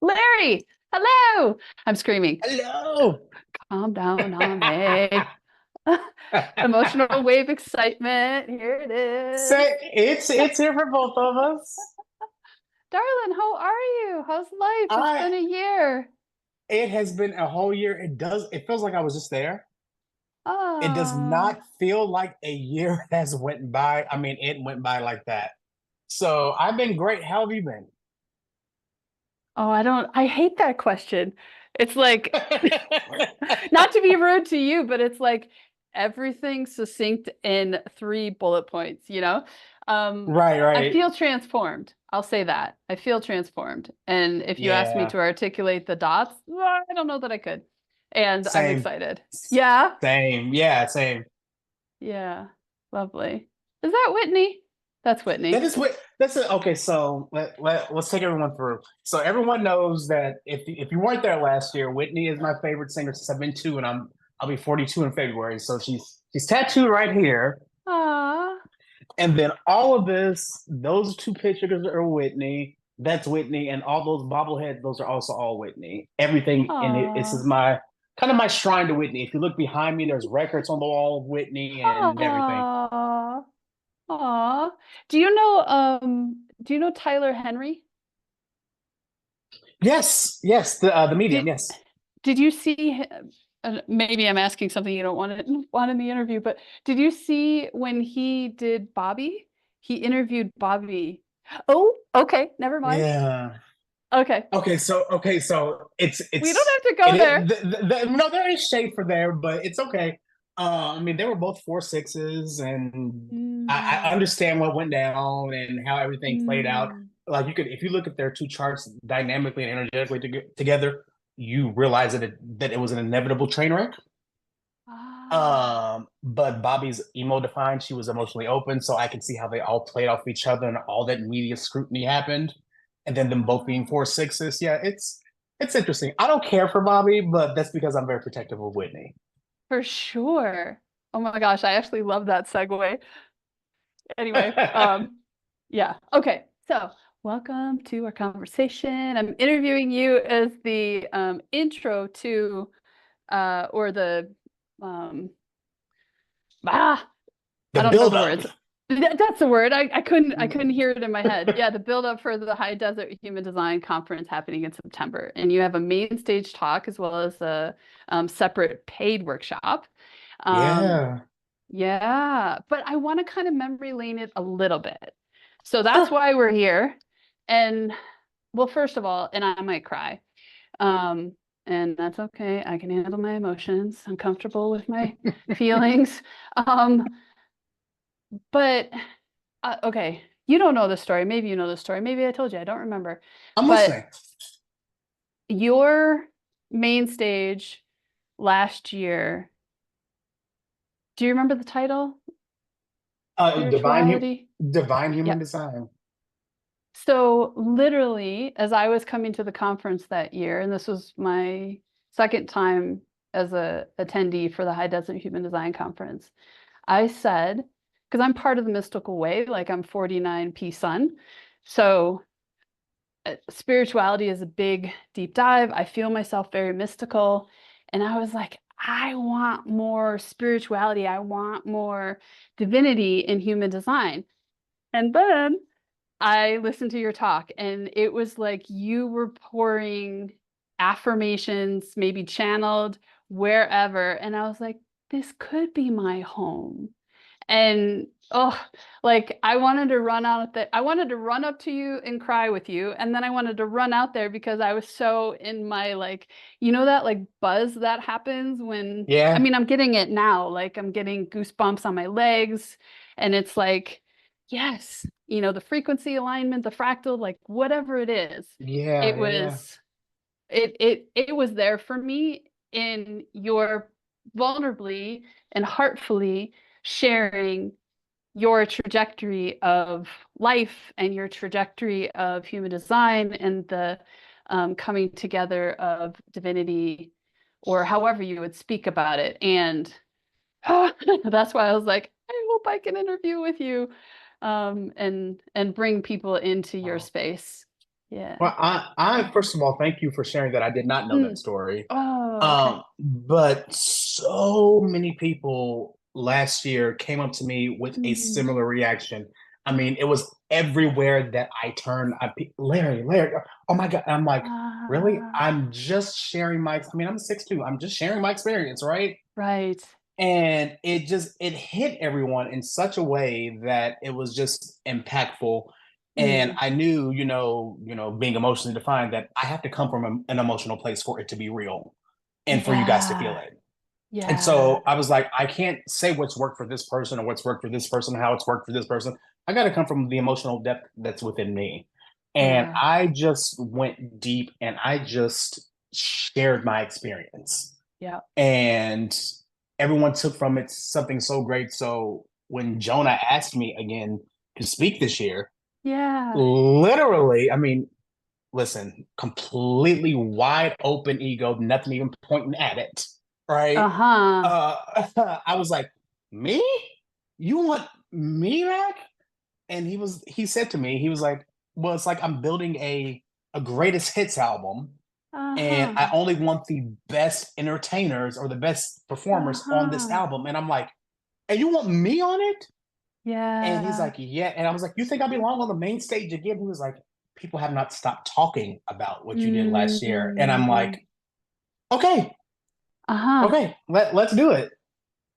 Larry, hello. I'm screaming. Hello. Calm down on me. Emotional wave excitement. Here it So is. it's here for both of us. Darling, how are you? How's life? It's I been a year. It has been a whole year. It feels like I was just there. It does Ah. not feel like a year has went by. I mean, it went by like that. So I've been great. How have you been? Oh, I hate that question. It's like, not to be rude to you, but it's like everything succinct in three bullet points, you know? Right, I right. feel transformed. I'll say that. I feel transformed. And if you ask me Yeah. to articulate the dots, well, I don't know that I could. And I'm Same. excited. Yeah. Same. Yeah, same. Yeah. Lovely. Is that Whitney? That's That Whitney. is what that's it. Okay, so let's take everyone through. So everyone knows that if you weren't there last year, Whitney is my favorite singer since I've been two, and I'll be 42 in February. So she's tattooed right here. Ah. And then all of this, those two pictures are Whitney. That's Whitney, and all those bobbleheads, those are also all Whitney. Everything in it, this is Ah. my kind of my shrine to Whitney. If you look behind me, there's records on the wall of Whitney and everything. Ah. Aw. Do you know Tyler Henry? Yes, yes, the medium, Did yes. did you see maybe I'm asking something you don't want in the interview, but did you see when he did Bobby? He interviewed Bobby. Oh, okay, never mind. Yeah. Okay. Okay, so We don't it's have to it go is there. no, there is shade for there, but it's okay. I mean, they were both 4.6s, and I Mm, understand what went down and how everything played out. mm. Like you could, if you look at their two charts dynamically and energetically together, you realize that it was an inevitable train wreck. Ah. But Bobby's emo defined. She was emotionally open, so I can see how they all played off each other and all that media scrutiny happened. And then them both being Ah. 4.6s. Yeah, it's interesting. I don't care for Bobby, but that's because I'm very protective of Whitney. For sure. Oh my gosh, I actually love that segue. Anyway, yeah. Okay. So, welcome to our conversation. I'm interviewing you as the intro to or the um ah, I The don't know build the up. words. That's the word. I couldn't hear it in my head. Yeah, the build up for the High Desert Human Design Conference happening in September. And you have a main stage talk as well as a separate paid workshop. Um, Yeah. yeah, but I want to kind of memory lane it a little bit. So that's Sure. why we're here. And well, first of all, and I might cry. Um, and that's okay. I can handle my emotions. I'm comfortable with my feelings. Um, but okay, you don't know the story. Maybe you know the story. Maybe I told you. I don't remember. I'm But listening. your main stage last year, do you remember the title? Spirituality? Divine human Yeah. design. So literally, as I was coming to the conference that year, and this was my second time as a attendee for the High Desert Human Design Conference, I said, because I'm part of the mystical way, like I'm 49 P Sun. So spirituality is a big deep dive. I feel myself very mystical. And I was like, I want more spirituality. I want more divinity in human design. And then I listened to your talk, and it was like you were pouring affirmations, maybe channeled wherever. And I was like, this could be my home. And oh, like I wanted to run out there. I wanted to run up to you and cry with you. And then I wanted to run out there because I was so in my like, you know, that like buzz that happens when, I Yeah. mean, I'm getting it now. Like I'm getting goosebumps on my legs. And it's like, yes, you know, the frequency alignment, the fractal, like whatever it is, it Yeah, yeah. was it was there for me in your vulnerably and heartfully sharing your trajectory of life and your trajectory of human design and the coming together of divinity or however you would speak about it. And that's why I was like, I hope I can interview with you and bring people into your Wow. space. Yeah. Well, I first of all, thank you for sharing that. I did not know that Mm. story. Oh, okay. But so many people last year came up to me with a Mm. similar reaction. I mean, it was everywhere that I turned. Larry, oh my God. I'm like, really? Ah, I'm just sharing my, I mean, I'm 6'2". I'm just sharing my experience, right? right. And it hit everyone in such a way that it was just impactful. And Mm. I knew, being emotionally defined, that I have to come from an emotional place for it to be real and for you guys to feel Yeah. it. And Yeah. so I was like, I can't say what's worked for this person or what's worked for this person, how it's worked for this person. I got to come from the emotional depth that's within me. And Yeah. I just went deep and I just shared my experience. Yeah. And everyone took from it something so great. So when Jonah asked me again to speak this year, Yeah. literally, I mean, listen, completely wide open ego, nothing even pointing at it, right? Uh-huh. I was like, me? You want me back? And he said to me, he was like, well, it's like I'm building a greatest hits album, and I Uh-huh. only want the best entertainers or the best performers on this Uh-huh. album. And I'm like, and you want me on it? And he's Yeah. like, yeah. And I was like, you think I belong on the main stage again? He was like, people have not stopped talking about what you did last year. And I'm Mm. like, okay, Uh-huh. okay, let's do it.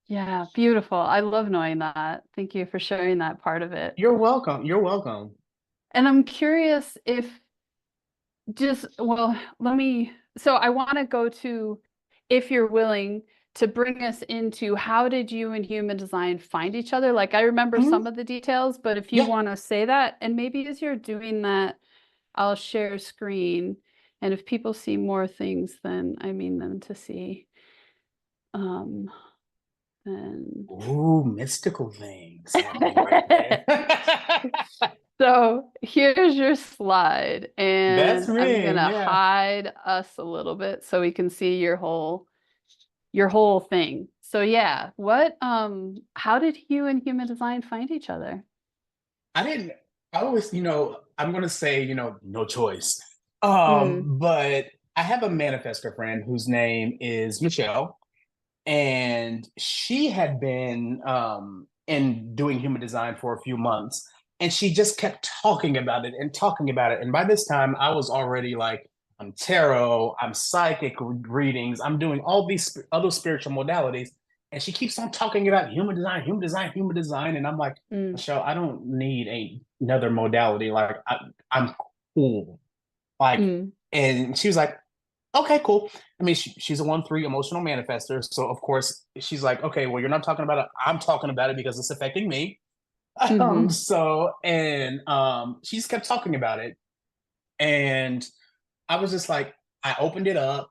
Yeah, beautiful. I love knowing that. Thank you for sharing that part of it. You're welcome. You're welcome. And I'm curious if just, well, so I want to go to, if you're willing to bring us into how did you and human design find each other? Like I remember Mhm. some of the details, but if you Yeah. want to say that, and maybe as you're doing that, I'll share screen. And if people see more things than I mean them to see, um, then Ooh, mystical things happening right there. so here's your slide, That's and I'm me. gonna Yeah. hide us a little bit so we can see your whole thing. So yeah, how did you and human design find each other? I didn't, I always, I'm going to say, no choice. Mm, But I have a manifestor friend whose name is Michelle, and she had been in doing human design for a few months, and she just kept talking about it and talking about it. And by this time, I was already like, I'm tarot, I'm psychic readings, I'm doing all these other spiritual modalities, and she keeps on talking about human design, human design, human design, and I'm like, mm, Michelle, I don't need another modality. Like, I'm cool. Like, mm, and she was like, okay, cool. I mean, she's a 1-3 emotional manifester. So, of course, she's like, okay, well, you're not talking about it. I'm talking about it because it's affecting me. mm-hmm, She just kept talking about it. And I was just like, I opened it up.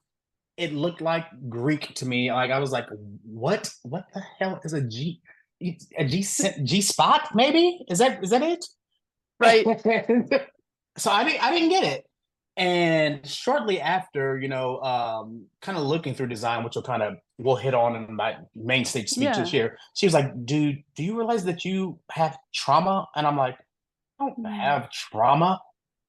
It looked like Greek to me. Like, I was like, what the hell is a G spot? Maybe is that it? right. So I didn't get it. And shortly after, kind of looking through design, which we'll hit on in my main stage speech this Yeah. year, she was like, dude, do you realize that you have trauma? And I'm like, I don't Mm, have trauma.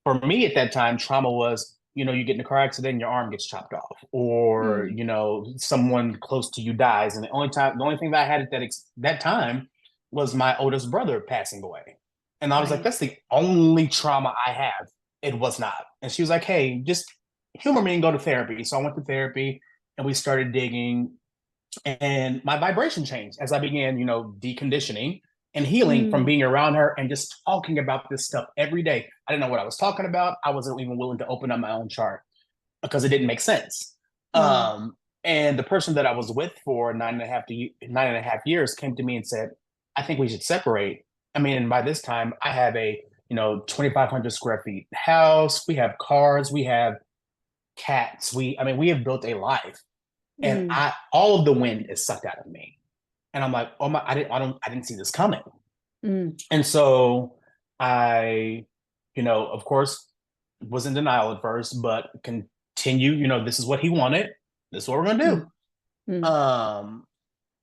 For me at that time, trauma was, you get in a car accident and your arm gets chopped off, or, mm, someone close to you dies. And the only thing that I had at that time was my oldest brother passing away. And I was like, right. that's the only trauma I have. It was not. And she was like, hey, just humor me and go to therapy. So I went to therapy and we started digging, and my vibration changed as I began, deconditioning and healing from Mm, being around her and just talking about this stuff every day. I didn't know what I was talking about. I wasn't even willing to open up my own chart because it didn't make sense. mm, And the person that I was with for 9.5 years came to me and said, I think we should separate. I mean, and by this time I have a, 2,500 square feet house. We have cars. We have cats. We have built a life, and mm, all of the wind is sucked out of me. And I'm like, oh my, I didn't see this coming. mm, And so I, of course, was in denial at first, but continue, this is what he wanted. This is what we're gonna mm, do. mm,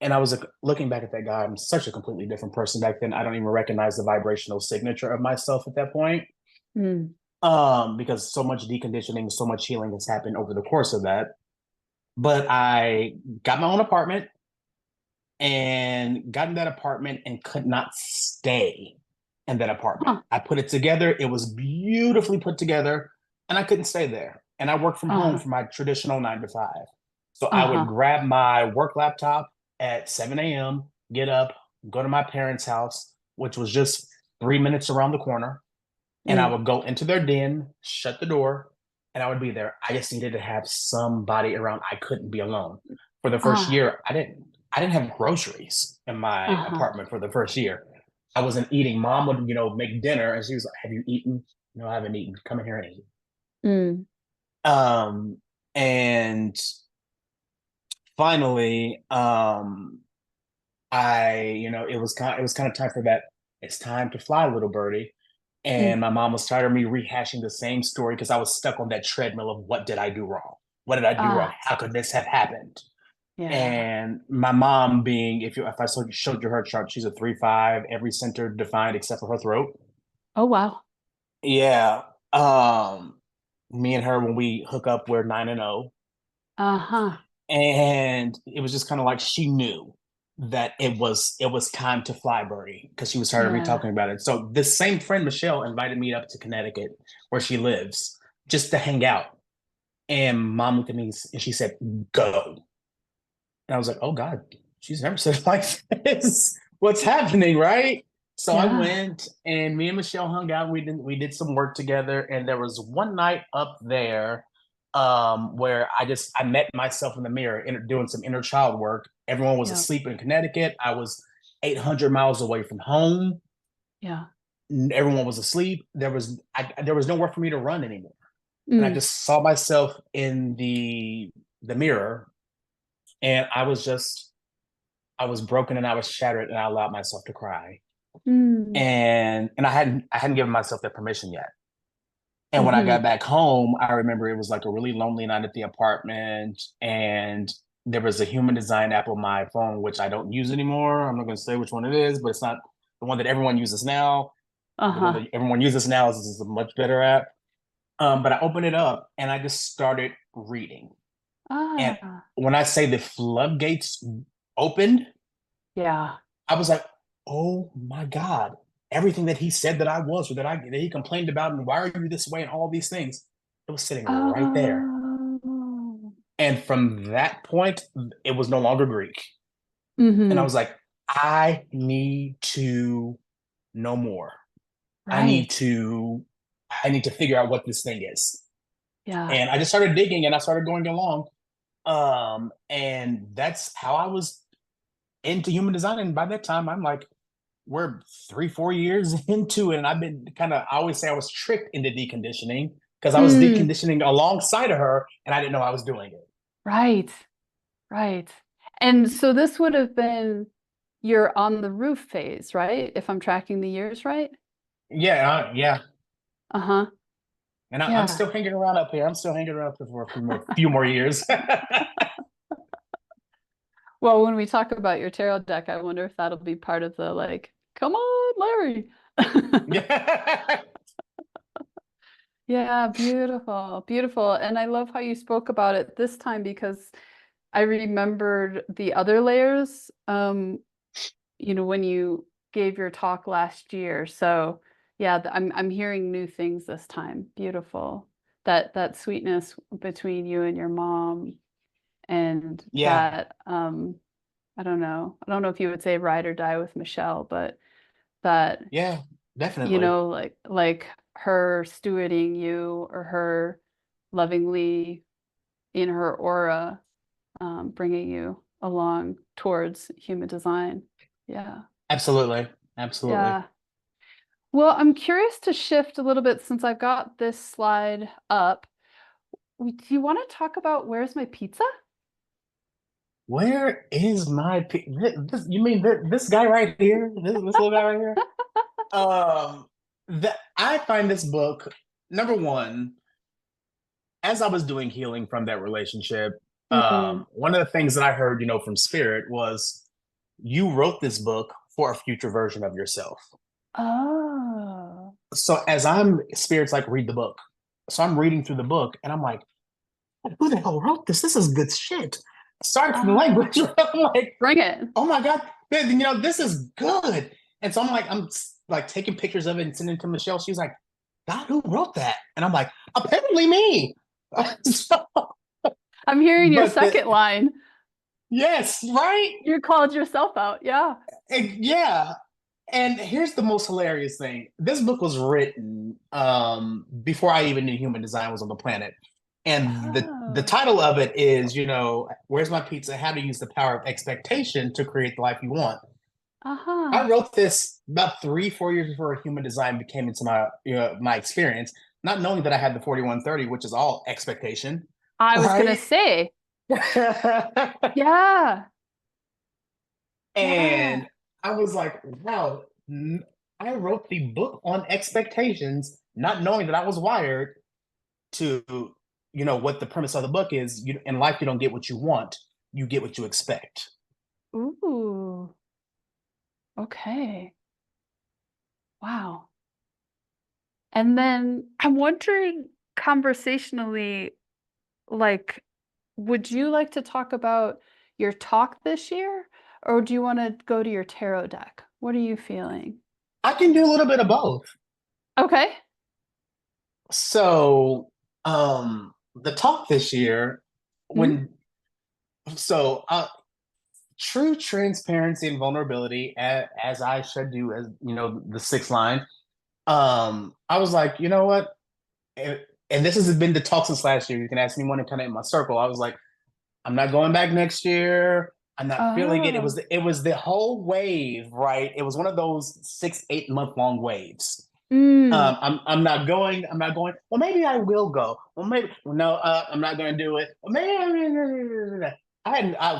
And I was like, looking back at that guy, I'm such a completely different person back then. I don't even recognize the vibrational signature of myself at that point. mm. because so much deconditioning, so much healing has happened over the course of that. But I got my own apartment and got in that apartment and could not stay in that apartment. Huh. I put it together. It was beautifully put together, and I couldn't stay there. And I worked from home Uh-huh. for my traditional 9 to 5. So I would Uh-huh. grab my work laptop at 7 a.m., get up, go to my parents' house, which was just 3 minutes around the corner, and I Mm. would go into their den, shut the door, and I would be there. I just needed to have somebody around. I couldn't be alone. For the first Uh, year, I didn't have groceries in my uh-huh. apartment for the first year. I wasn't eating. Mom would, make dinner and she was like, "Have you eaten?" No, I haven't eaten. Come in here and eat. Mm. Um, and finally, it was kind of time for that. It's time to fly, little birdie. Mm. And my mom was tired of me rehashing the same story because I was stuck on that treadmill of what did I do wrong? What did I do wrong? Ah, How could this have happened? yeah. And my mom being, if I showed you her chart, she's a 3-5, every center defined except for her throat. Oh, wow. Yeah. Um, Me and her when we hook up, we're 9-0. Uh-huh. And it was just kind of like she knew that it was time to fly birdie because she was tired of me Yeah. talking about it. So this same friend Michelle invited me up to Connecticut where she lives just to hang out. And mom looked at me and she said, "Go." And I was like, "Oh God, she's never said it like this. What's happening, right?" So I Yeah. went and me and Michelle hung out. We did some work together, and there was one night up there where I met myself in the mirror doing some inner child work. Everyone was Yeah. asleep in Connecticut. I was 800 miles away from home. Yeah. Everyone was asleep. There was nowhere for me to run anymore, and I Mm. just saw myself in the mirror, and I was broken and I was shattered, and I allowed myself to cry. Mm. And I hadn't given myself that permission yet. And when I Mm-hmm. got back home, I remember it was like a really lonely night at the apartment, and there was a human design app on my phone, which I don't use anymore. I'm not going to say which one it is, but it's not the one that everyone uses now. The one Uh-huh. that everyone uses now is a much better app. But I opened it up and I just started reading. And Ah. when I say the floodgates opened, Yeah. I was like, "Oh my God, everything that he said that I was, or that he complained about, and why are you this way, and all these things, it was sitting right there." Oh. And from that point, it was no longer Greek. And I Mm-hmm. was like, I need to know more. I need Right. to, I need to figure out what this thing is. Yeah. And I just started digging and I started going along. And that's how I was into human design. And by that time, I'm like, we're 3-4 years into it, and I've been I always say I was tricked into deconditioning because I was Mm. deconditioning alongside of her, and I didn't know I was doing it. Right. Right. And so this would have been your on the roof phase, right? If I'm tracking the years right? Yeah, yeah. Uh-huh. And I'm Yeah. still hanging around up here. I'm still hanging around up here for a few more years. Well, when we talk about your tarot deck, I wonder if that'll be part of the like, come on, Larry. Yeah. Yeah, beautiful, beautiful. And I love how you spoke about it this time because I remembered the other layers, when you gave your talk last year. So yeah, I'm hearing new things this time. Beautiful. That sweetness between you and your mom and Yeah, that I don't know. I don't know if you would say ride or die with Michelle, but that, yeah, definitely. like her stewarding you or her lovingly in her aura, bringing you along towards human design. Yeah. Absolutely. Absolutely. Yeah. Well, I'm curious to shift a little bit since I've got this slide up. Do you want to talk about where's my pizza? Where is my you mean this guy right here? This little guy right here? Um, that I find this book, number one, as I was doing healing from that relationship, Mm. one of the things that I heard, from spirit was you wrote this book for a future version of yourself. Oh. So as I'm spirits like read the book. So I'm reading through the book and I'm like, who the hell wrote this? This is good shit. Sorry for the Ah, language. I'm like, bring it. oh my God, this is good. And so I'm like taking pictures of it and sending it to Michelle. She's like, God, who wrote that? And I'm like, apparently me. So, I'm hearing your but second line. yes, right? You called yourself out. Yeah. Yeah. And here's the most hilarious thing. This book was written before I even knew human design was on the planet. And the Oh. title of it is, Where's My Pizza? How to Use the Power of Expectation to Create the Life You Want. Uh-huh. I wrote this about 3, 4 years before human design became into my experience, not knowing that I had the 4130, which is all expectation, I was gonna right? say, yeah, yeah. And I was like, wow, I wrote the book on expectations, not knowing that I was wired to, what the premise of the book is. In life, you don't get what you want, you get what you expect. Ooh, okay. Wow. And then I'm wondering conversationally, like, would you like to talk about your talk this year, or do you want to go to your tarot deck? What are you feeling? I can do a little bit of both. Okay. So, the talk this year, Hmm? when so true transparency and vulnerability, as I should do, as the sixth line. I was like, you know what? And this has been the talk since last year. You can ask anyone kind of in my circle. I was like, I'm not going back next year. I'm not feeling it. Oh. It was the whole wave, right? It was one of those 6, 8 month long waves. Mm. I'm not going. I'm not going. Well, maybe I will go. Well, maybe no. I'm not going to do it. Well, maybe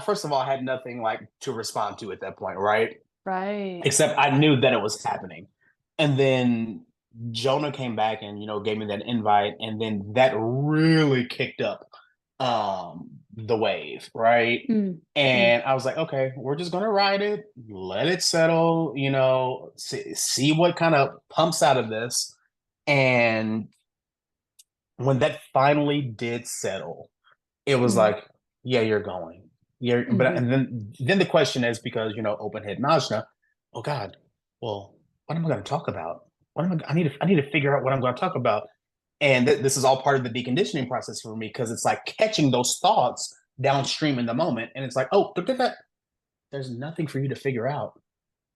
first of all, I had nothing like to respond to at that point, right? Right. Except I knew that it was happening. And then Jonah came back and gave me that invite, and then that really kicked up the wave, right? Mm. Mm. And I was like, okay, we're just gonna ride it, let it settle, see what kind of pumps out of this. And when that finally did settle, it was Mm. like, yeah, you're going. But Hmm. and then the question is, because open head Najna, oh God, well, what am I going to talk about? I need to figure out what I'm going to talk about. And this is all part of the deconditioning process for me, because it's like catching those thoughts downstream in the moment, and it's like, oh, there's nothing for you to figure out.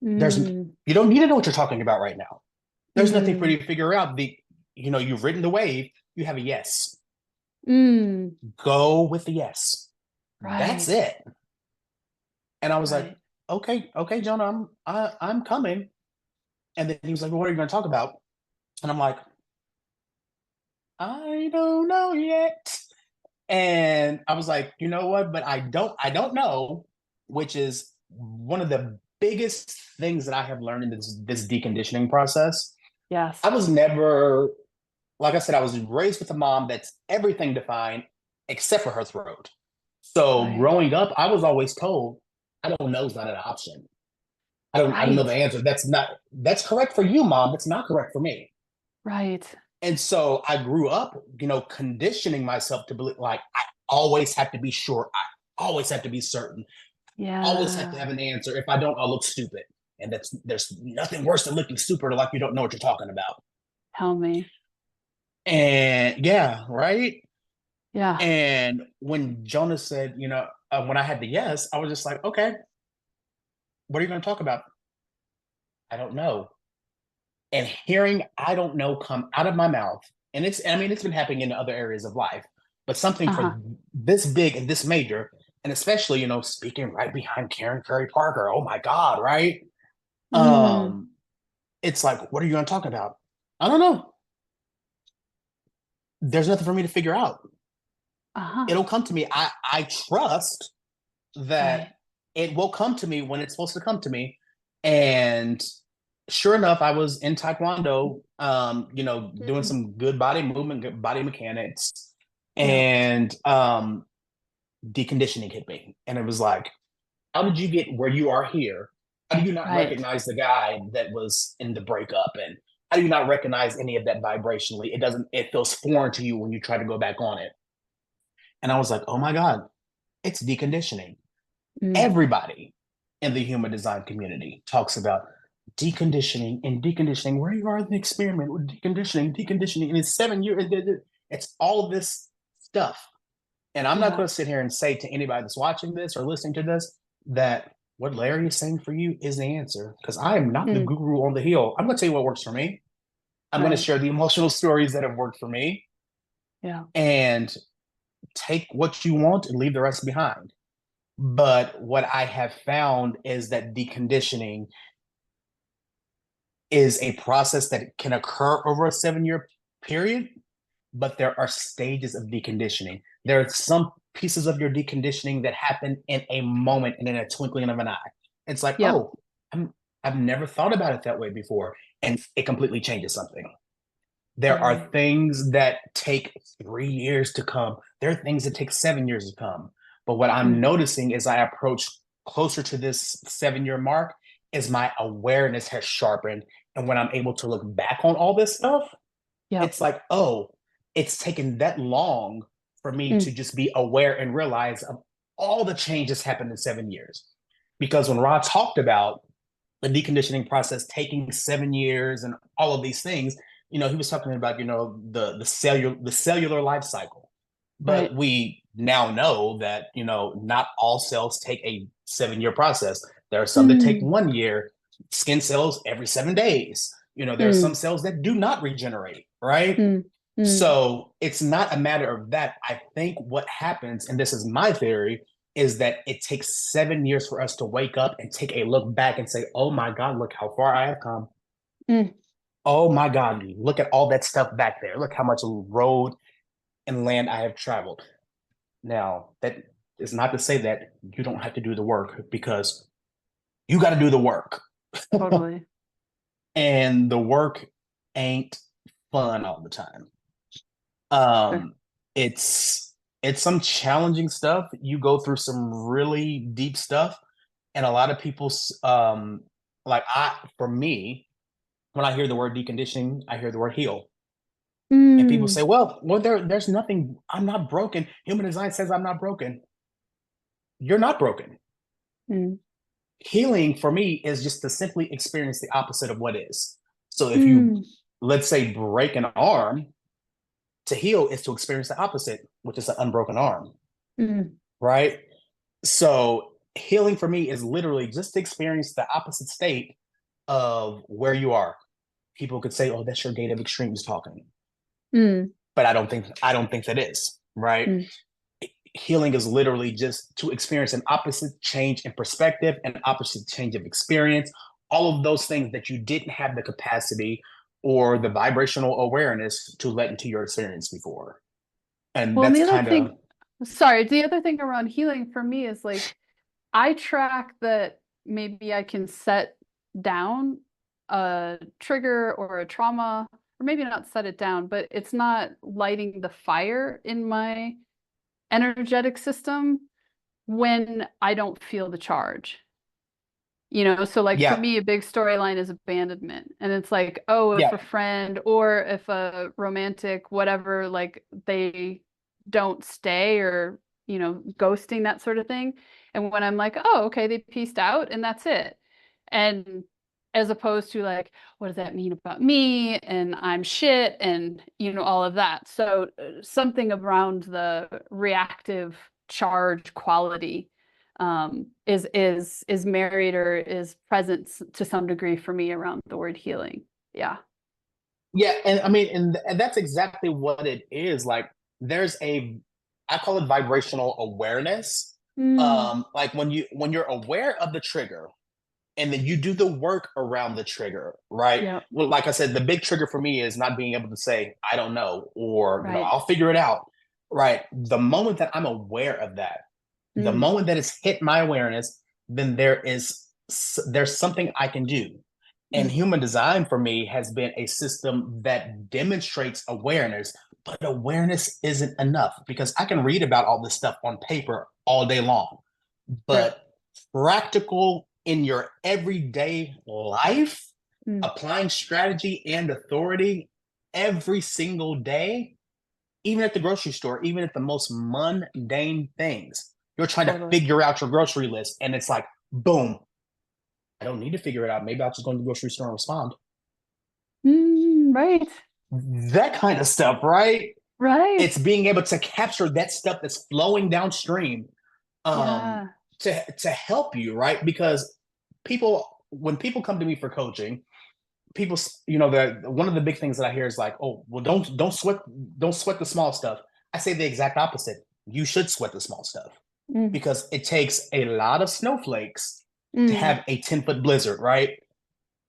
There's Mm. You don't need to know what you're talking about right now. There's nothing for Hmm. you to figure out. You've written the wave. You have a yes. Mm. Go with the yes. That's Right. it. And I was like, Right. okay, Jonah, I'm coming. And then he was like, well, what are you going to talk about? And I'm like, I don't know yet. And I was like, you know what? But I don't know, which is one of the biggest things that I have learned in this deconditioning process. Yes. I was never, like I said, I was raised with a mom that's everything defined except for her throat. So Right. growing up, I was always told, I don't know is not an option. I don't know the Right. answer. That's correct for you, mom. That's not correct for me. Right. And so I grew up, conditioning myself to believe like I always have to be sure. I always have to be certain. Always have to Yeah. have an answer. If I don't, I'll look stupid. And there's nothing worse than looking stupid or like you don't know what you're talking about. Tell me. And yeah, right. Yeah. And when Jonas said, when I had the yes, I was just like, okay, what are you going to talk about? I don't know. And hearing I don't know come out of my mouth, and it's been happening in other areas of life, but something Uh-huh. for this big and this major, and especially speaking right behind Karen Curry Parker. Oh my God, right? Mm. Um, it's like, what are you going to talk about? I don't know. There's nothing for me to figure out. Uh-huh. It'll come to me. I trust that Right. it will come to me when it's supposed to come to me. And sure enough, I was in Taekwondo, doing Mm. some good body movement, good body mechanics, Yeah. and deconditioning hit me. And it was like, how did you get where you are here? How do you not Right. recognize the guy that was in the breakup? And how do you not recognize any of that vibrationally? It feels foreign to you when you try to go back on it. And I was like, oh my God, it's deconditioning. Mm, Everybody in the human design community talks about deconditioning and deconditioning. Where you are in the experiment with deconditioning, and it's 7 years. It's all this stuff. And I'm not yeah. going to sit here and say to anybody that's watching this or listening to this that what Larry is saying for you is the answer, because I am not the Mm, guru on the hill. I'm going to tell you what works for me. I'm going to right. share the emotional stories that have worked for me Yeah. and take what you want and leave the rest behind. But what I have found is that deconditioning is a process that can occur over a 7 year period, but there are stages of deconditioning. There are some pieces of your deconditioning that happen in a moment and in a twinkling of an eye. It's like, Yep. oh, I've never thought about it that way before. And it completely changes something. There are Totally. things that take 3 years to come. There are things that take 7 years to come. But what I'm Mm, noticing as I approach closer to this 7 year mark is my awareness has sharpened. And when I'm able to look back on all this stuff, yep. it's like, oh, it's taken that long for me to Mm, just be aware and realize of all the changes happened in 7 years. Because when Rod talked about the deconditioning process taking 7 years and all of these things, he was talking about, the cellular life cycle. But right. we now know that, not all cells take a 7 year process. There are some that take Mm, 1 year, skin cells every 7 days. There are some mm, cells that do not regenerate, right? mm, mm. So it's not a matter of that. I think what happens, and this is my theory, is that it takes 7 years for us to wake up and take a look back and say, oh my God, look how far I have come. Mm. Oh my God, look at all that stuff back there. Look how much road and land I have traveled. Now, that is not to say that you don't have to do the work, because you got to do the work. Totally. And the work ain't fun all the time. Sure. Um, it's some challenging stuff. You go through some really deep stuff, and a lot of people's like for me, when I hear the word deconditioning, I hear the word heal. And people Mm, say, well, there's nothing. I'm not broken. Human design says I'm not broken. You're not broken. mm, Healing for me is just to simply experience the opposite of what is. So if you, mm, let's say, break an arm, to heal is to experience the opposite, which is an unbroken arm, mm, right? So healing for me is literally just to experience the opposite state of where you are. People could say, "Oh, that's your gate of extremes talking," mm, but I don't think that is right. mm. Healing is literally just to experience an opposite change in perspective, an opposite change of experience, all of those things that you didn't have the capacity or the vibrational awareness to let into your experience before. And Well, and that's the other kind of, thing, sorry, the other thing around healing for me is like I track that maybe I can set down a trigger or a trauma, or maybe not set it down, but it's not lighting the fire in my energetic system when I don't feel the charge. So like for yeah, me, a big storyline is abandonment. And it's like, oh, if yeah, a friend or if a romantic, whatever, like they don't stay or, ghosting, that sort of thing. And when I'm like, oh, okay, they pieced out and that's it. And as opposed to like, what does that mean about me? And I'm shit and, all of that. So something around the reactive charge quality is married or is present to some degree for me around the word healing. Yeah. yeah. And I mean, and that's exactly what it is. Like, there's I call it vibrational awareness. Mm, Like when you're aware of the trigger, and then you do the work around the trigger, right? yeah. Well, like I said, the big trigger for me is not being able to say, I don't know, or, Right. I'll figure it out, right? The moment that I'm aware of that, the Mm, moment that it's hit my awareness, then there's something I can do. And mm, human design for me has been a system that demonstrates awareness, but awareness isn't enough, because I can read about all this stuff on paper all day long, sure. but practical in your everyday life, Mm, applying strategy and authority every single day, even at the grocery store, even at the most mundane things. You're trying to totally. figure out your grocery list, and it's like, boom, I don't need to figure it out. Maybe I'll just go to the grocery store and respond. Right. That kind of stuff, right? Right. It's being able to capture that stuff that's flowing downstream, um, Yeah. to help you, right? Because when people come to me for coaching, people, the one of the big things that I hear is like, oh, well, don't sweat the small stuff. I say the exact opposite. You should sweat the small stuff Mm, because it takes a lot of snowflakes to mm, have a 10-foot blizzard, right?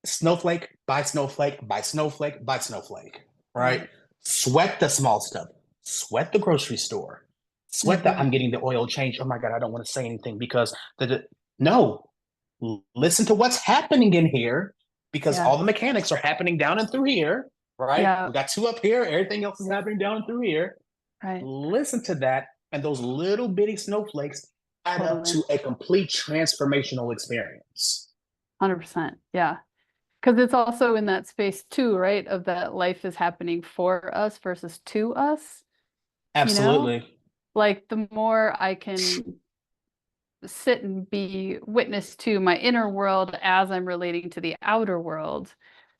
Snowflake by snowflake by snowflake by snowflake, right? right. Sweat the small stuff. Sweat the grocery store. Sweat that Hmm. I'm getting the oil change. Oh my God, I don't want to say anything because no, listen to what's happening in here because Yeah. all the mechanics are happening down and through here, right? Yeah. We got two up here. Everything else is happening down and through here. Right. Listen to that. And those little bitty snowflakes add up Totally. to a complete transformational experience. 100%. Yeah. Because it's also in that space too, right? Of that life is happening for us versus to us, you know? Absolutely. Like the more I can sit and be witness to my inner world as I'm relating to the outer world,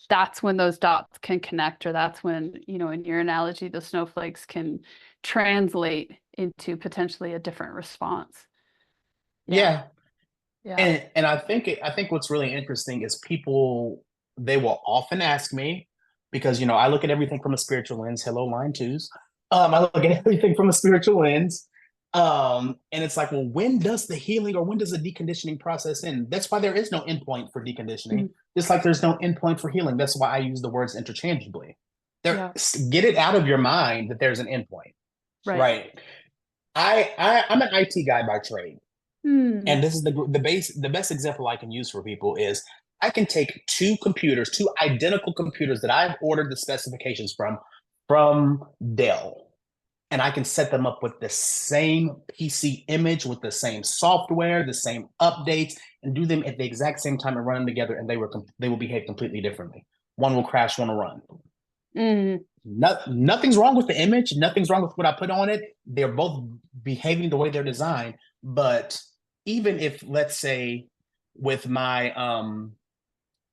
that's when those dots can connect, or that's when, in your analogy, the snowflakes can translate into potentially a different response. Yeah. Yeah. Yeah. And I think what's really interesting is people, they will often ask me, because I look at everything from a spiritual lens. Hello, line twos. I look at everything from a spiritual lens. And it's like, well, when does the healing or when does the deconditioning process end? That's why there is no endpoint for deconditioning, Mm, just like there's no endpoint for healing. That's why I use the words interchangeably. There, yeah. get it out of your mind that there's an endpoint, Right. right? I'm an IT guy by trade. Hmm. And this is the best example I can use for people is I can take two identical computers that I've ordered the specifications from Dell, and I can set them up with the same PC image, with the same software, the same updates, and do them at the exact same time and run them together, and they will behave completely differently. One will crash, one will run. Mm, Nothing's wrong with the image. Nothing's wrong with what I put on it. They're both behaving the way they're designed. But even if, let's say, with my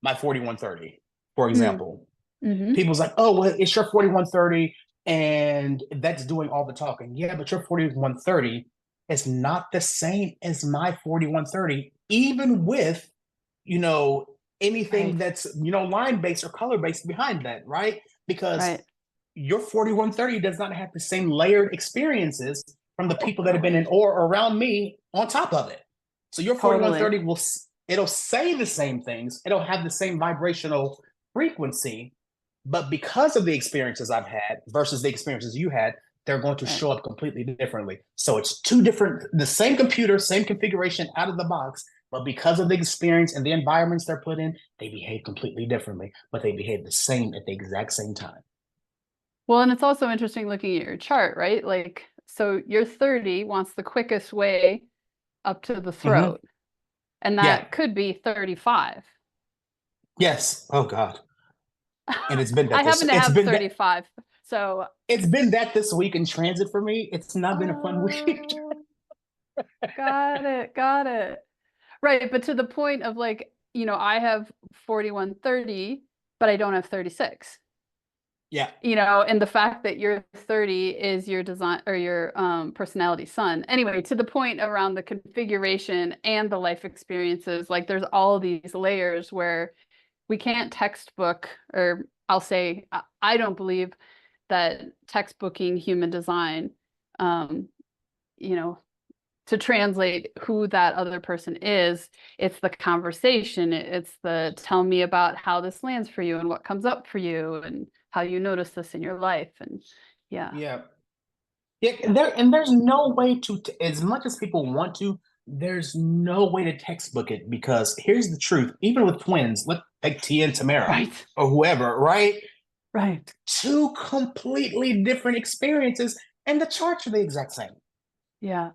4130, for mm, example, mm-hmm. people's like, oh, well, it's your 4130 and that's doing all the talking. Yeah, but your 4130 is not the same as my 4130, even with, you know, anything Right. that's, line based or color based behind that, right? Because Right. your 4130 does not have the same layered experiences from the people that have been Totally. in or around me on top of it. So your Totally. 4130 it'll say the same things, it'll have the same vibrational frequency, but because of the experiences I've had versus the experiences you had, they're going to Right. show up completely differently. So it's two different, the same computer, same configuration out of the box, but because of the experience and the environments they're put in, they behave completely differently, but they behave the same at the exact same time. Well, and it's also interesting looking at your chart, right? Like, so your 30 wants the quickest way up to the Mm-hmm. throat, and Yeah. that could be 35. Yes. Oh God. And it's been I that this. happen to It's have been that. 35. So, It's been that this week in transit for me. It's not been a fun week. oh, got it. Got it. Right. But to the point of like, I have 4130, but I don't have 36. Yeah. And the fact that your 30 is your design or your personality sun. Anyway, to the point around the configuration and the life experiences, like there's all these layers where we can't textbook, or I'll say, I don't believe that textbooking human design, um, you know, to translate who that other person is. It's the conversation. It's the tell me about how this lands for you and what comes up for you and how you notice this in your life. And yeah, Yeah. Yeah. yeah, There's no way to, as much as people want to, there's no way to textbook it because here's the truth. Even with twins, let take Tia and Tamara right, or whoever, right? right, Two completely different experiences, and the charts are the exact same. yeah,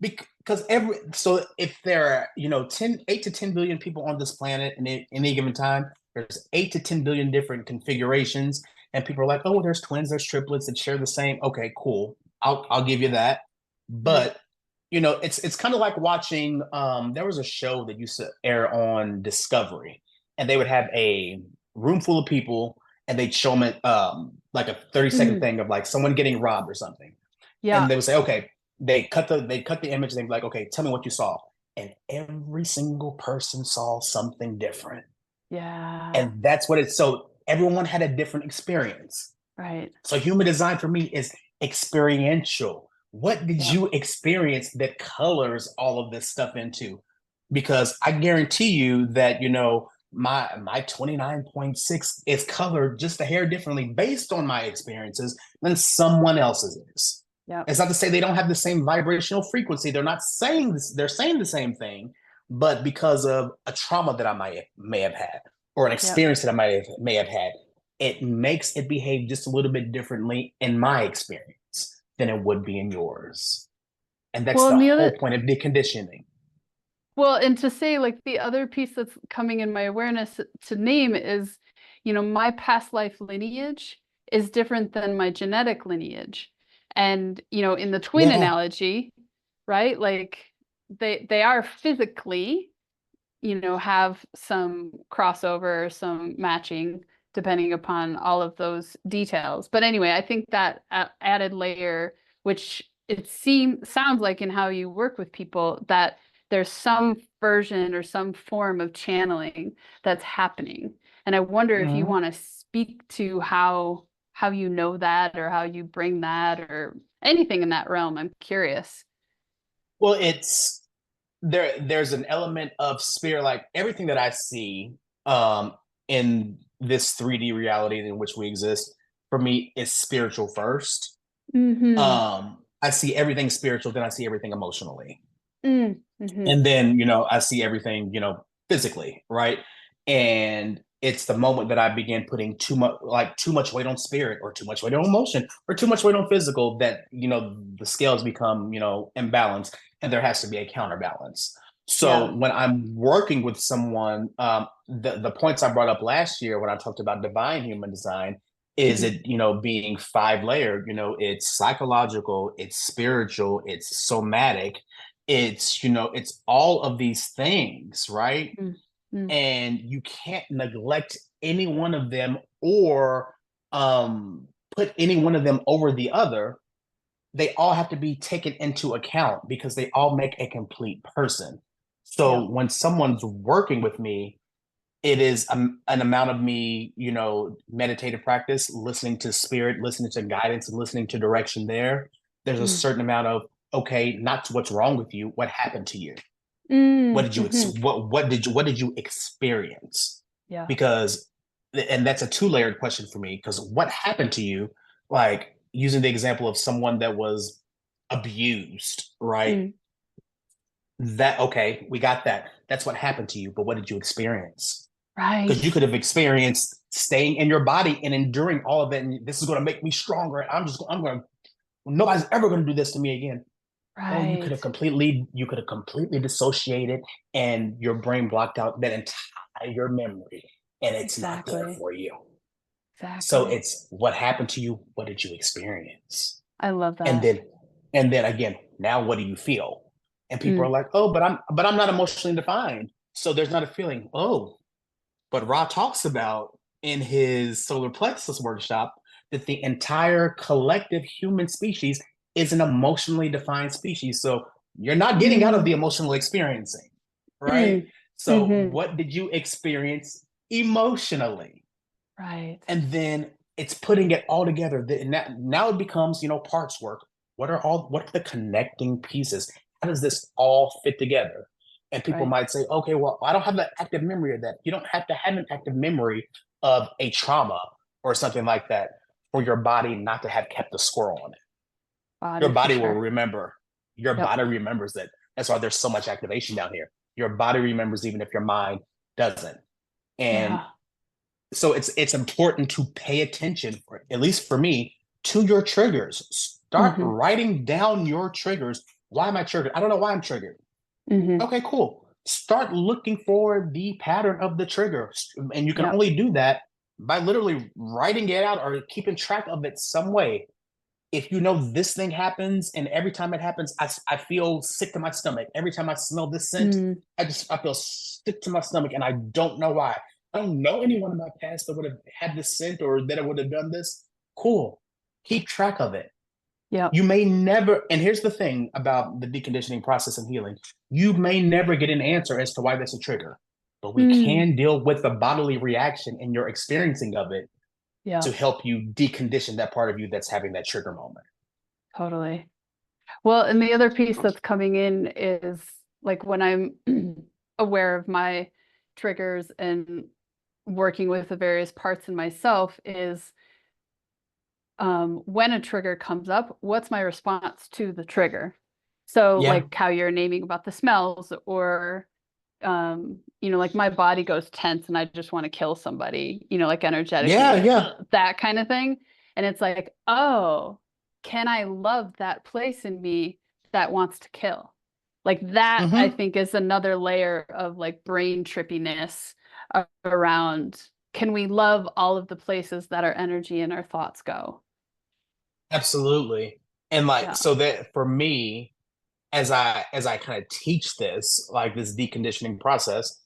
Because if there are 8 to 10 billion people on this planet in any given time, there's 8 to 10 billion different configurations, and people are like, oh, there's twins, there's triplets that share the same. Okay, cool. I'll give you that. Mhm. But it's kind of like watching. There was a show that used to air on Discovery, and they would have a room full of people, and they'd show them like a 30-second Mhm. thing of like someone getting robbed or something, and Yeah. they would say, okay, they cut the image, and they'd be like, okay, tell me what you saw, and every single person saw something different, Yeah. and that's what it's. So everyone had a different experience. Right. So human design for me is experiential. What did Yep. you experience that colors all of this stuff into? Because I guarantee you that, my 29.6 is colored just a hair differently based on my experiences than someone else's is. Yep. It's not to say they don't have the same vibrational frequency. They're not saying this, they're saying the same thing, but because of a trauma that may have had, or an Yep. experience that may have had, it makes it behave just a little bit differently in my experience than it would be in yours. And that's Well, the and the whole other, point of deconditioning. well, and to say like the other piece that's coming in my awareness to name is, my past life lineage is different than my genetic lineage. And, in the twin Yeah. analogy, right? Like they are physically, have some crossover, some matching, depending upon all of those details. But anyway, I think that added layer, which sounds like in how you work with people, that there's some version or some form of channeling that's happening. And I wonder if you Mhm. want to speak to how you know that or how you bring that or anything in that realm. I'm curious. Well, it's there's an element of spirit, like everything that I see in this 3D reality in which we exist, for me is spiritual first. Mm-hmm. I see everything spiritual, then I see everything emotionally. Mm-hmm. And then I see everything physically, right? And it's the moment that I begin putting too much weight on spirit, or too much weight on emotion, or too much weight on physical, that the scales become imbalanced, and there has to be a counterbalance. Yeah. So when I'm working with someone, the points I brought up last year when I talked about divine human design is Mm-hmm. it being 5 layered. It's psychological, it's spiritual, it's somatic, it's all of these things, right? Mm-hmm. And you can't neglect any one of them, or put any one of them over the other. They all have to be taken into account because they all make a complete person. So Yep. when someone's working with me, it is an amount of me, meditative practice, listening to spirit, listening to guidance, and listening to direction there. There's a Mm. certain amount of, okay, not what's wrong with you, what happened to you? What did you Mm-hmm. what did you experience? Yeah. Because, and that's a two-layered question for me, because what happened to you, like using the example of someone that was abused, right? Mm. That, okay, we got that. That's what happened to you, but what did you experience? Because you Right. could have experienced staying in your body and enduring all of it, and this is going to make me stronger. I'm going to, nobody's ever going to do this to me again. Or Right. you could have completely dissociated, and your brain blocked out that entire memory, and it's not there Exactly. for you. So Exactly. it's what happened to you, what did you experience? I love And that. then again, now what do you feel? And people are Mm. like, oh, but I'm not emotionally defined. So there's not a feeling. Oh, but Ra talks about in his solar plexus workshop that the entire collective human species is an emotionally defined species. So you're not getting out of the Mm. emotional experiencing, right? Mm. So Mm-hmm. what did you experience emotionally? Right. And then it's putting it all together. Now it becomes, parts work. What are the connecting pieces? How does this all fit together? And people Right. might say, okay, well, I don't have the active memory of that. You don't have to have an active memory of a trauma or something like that for your body not to have kept a score on it. Your Body for body will sure. remember. Your Yep. body remembers it. That's why there's so much activation down here. Your body remembers even if your mind doesn't. And Yeah. so it's important to pay attention, at least for me, to your triggers. Start Mm-hmm. writing down your triggers. Why am I triggered? I don't know why I'm triggered. Mm-hmm. Okay, cool. start looking for the pattern of the trigger. And you can Yep. only do that by literally writing it out or keeping track of it some way. If you know this thing happens and every time it happens, I feel sick to my stomach. Every time I smell this scent, Mm, I feel sick to my stomach and I don't know why. I don't know anyone in my past that would have had this scent or that would have done this. Cool. Keep track of it. yep. You may never, and here's the thing about the deconditioning process and healing, you may never get an answer as to why that's a trigger, but we Mm, can deal with the bodily reaction and your experiencing of it yeah, to help you decondition that part of you that's having that trigger moment. totally. Well, and the other piece that's coming in is like when I'm aware of my triggers and working with the various parts in myself is when a trigger comes up, what's my response to the trigger? So Yeah. like how you're naming about the smells or like my body goes tense and I just want to kill somebody, like Yeah. energetically, Yeah. that kind of thing. And it's like, oh, can I love that place in me that wants to kill? Like that, I Mm-hmm. think is another layer of like brain trippiness around can we love all of the places that our energy and our thoughts go? Absolutely. And like, Yeah. so that for me, as I kind of teach this, like this deconditioning process,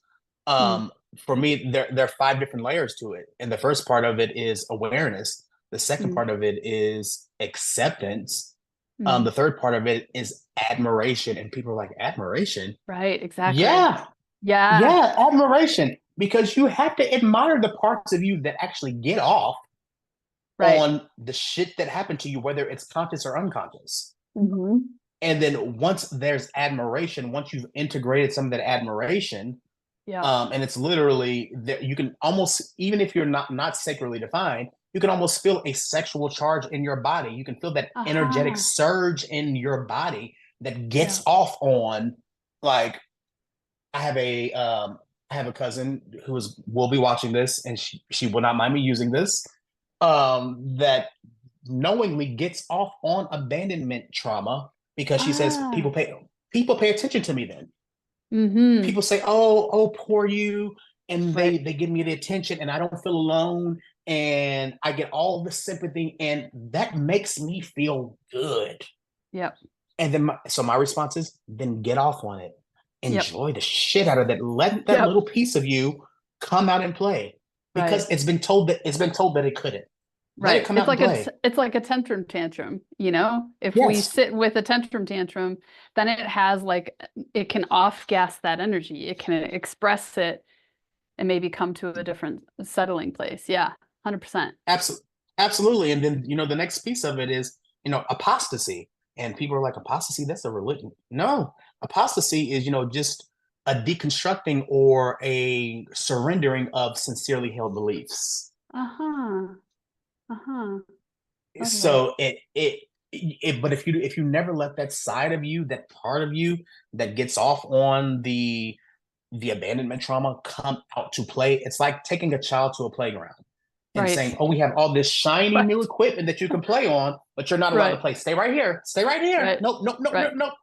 Mm, um, for me, there are five different layers to it. And the first part of it is awareness. The second mm, part of it is acceptance. mm. The third part of it is admiration. And people are like, admiration? Right, exactly. Yeah, Yeah. yeah, admiration. Because you have to admire the parts of you that actually get off Right. on the shit that happened to you, whether it's conscious or unconscious. Hmm. And then once there's admiration, once you've integrated some of that admiration, Yeah. and it's literally that you can almost, even if you're not sacredly defined, you can almost feel a sexual charge in your body. You can feel that energetic Aha. surge in your body that Yeah. gets off on, like, I have a cousin who is will be watching this, and she will not mind me using this. That knowingly gets off on abandonment trauma because she says Ah. people pay attention to me then. Hmm. People say, "Oh, poor you," and Right. they give me the attention, and I don't feel alone, and I get all the sympathy, and that makes me feel good. Yep. And then so my response is, then get off on it, Yep. enjoy the shit out of that, let that Yep. little piece of you come out and play because Right. it's been told that it couldn't. Let it Right. come out and play. It's like a tantrum tantrum, you know? If we Yes, sit with a tantrum tantrum, then it has like it can off gas that energy. It can express it and maybe come to a different settling place. Yeah. 100%. absolutely, absolutely. And then the next piece of it is apostasy, and people are like, apostasy, that's a religion. No, apostasy is just a deconstructing or a surrendering of sincerely held beliefs. Uh-huh. Uh-huh. Totally. So but if you never let that side of you, that part of you that gets off on the abandonment trauma come out to play, it's like taking a child to a playground and Right. saying, "Oh, we have all this shiny new Right. equipment that you can play on, but you're not allowed to Right. play. Stay right here. Stay right here. Right. Nope, nope, nope, nope, Right. nope.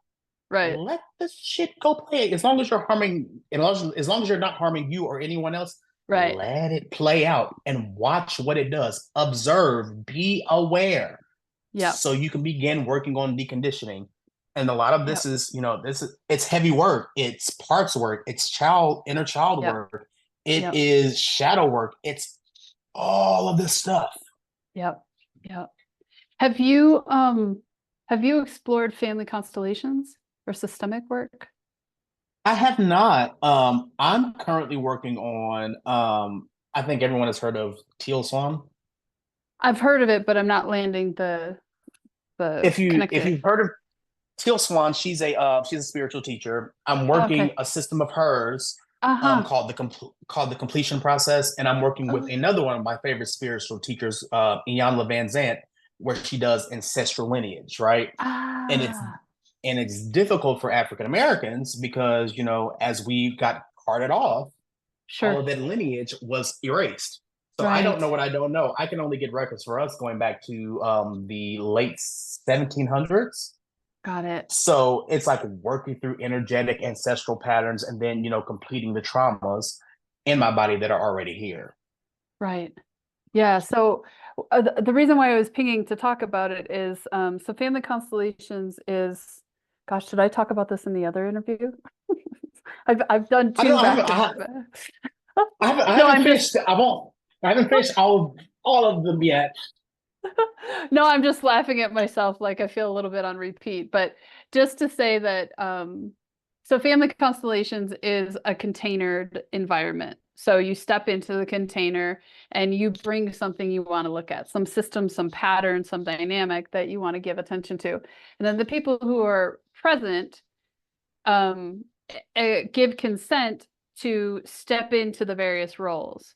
Right. Let the shit go play. As long as you're harming, as long as you're not harming you or anyone else, Right. let it play out and watch what it does. Observe, be aware, Yep. so you can begin working on deconditioning. And a lot of this Yep. is, it's heavy work. It's parts work. It's inner child Yep. work. It Yep. is shadow work. It's all of this stuff. Yep. Yep. Have you have you explored family constellations or systemic work? I have not. I'm currently working on. I think everyone has heard of Teal Swan. I've heard of it, but I'm not landing the If connecting. you've heard of Teal Swan, she's a spiritual teacher. I'm working Okay. a system of hers Uh-huh. called the completion process, and I'm working with Oh, another one of my favorite spiritual teachers, Ian Van Zant, where she does ancestral lineage, right? And ah, it's difficult for African Americans because as we got carted off, all sure. of that lineage was erased. So I don't Right. know what I don't know. I can only get records for us going back to the late 1700s. Got it. So it's like working through energetic ancestral patterns and then, completing the traumas in my body that are already here. Right. Yeah. So the reason why I was pinging to talk about it is so family constellations is, gosh, did I talk about this in the other interview? I've done I don't two know. back to back. I No, haven't I'm just finished. I won't. I haven't finished all of them yet. no, I'm just laughing at myself like I feel a little bit on repeat. But just to say that so family constellations is a containered environment. So you step into the container and you bring something you want to look at, some system, some pattern, some dynamic that you want to give attention to. And then the people who are present um, give consent to step into the various roles.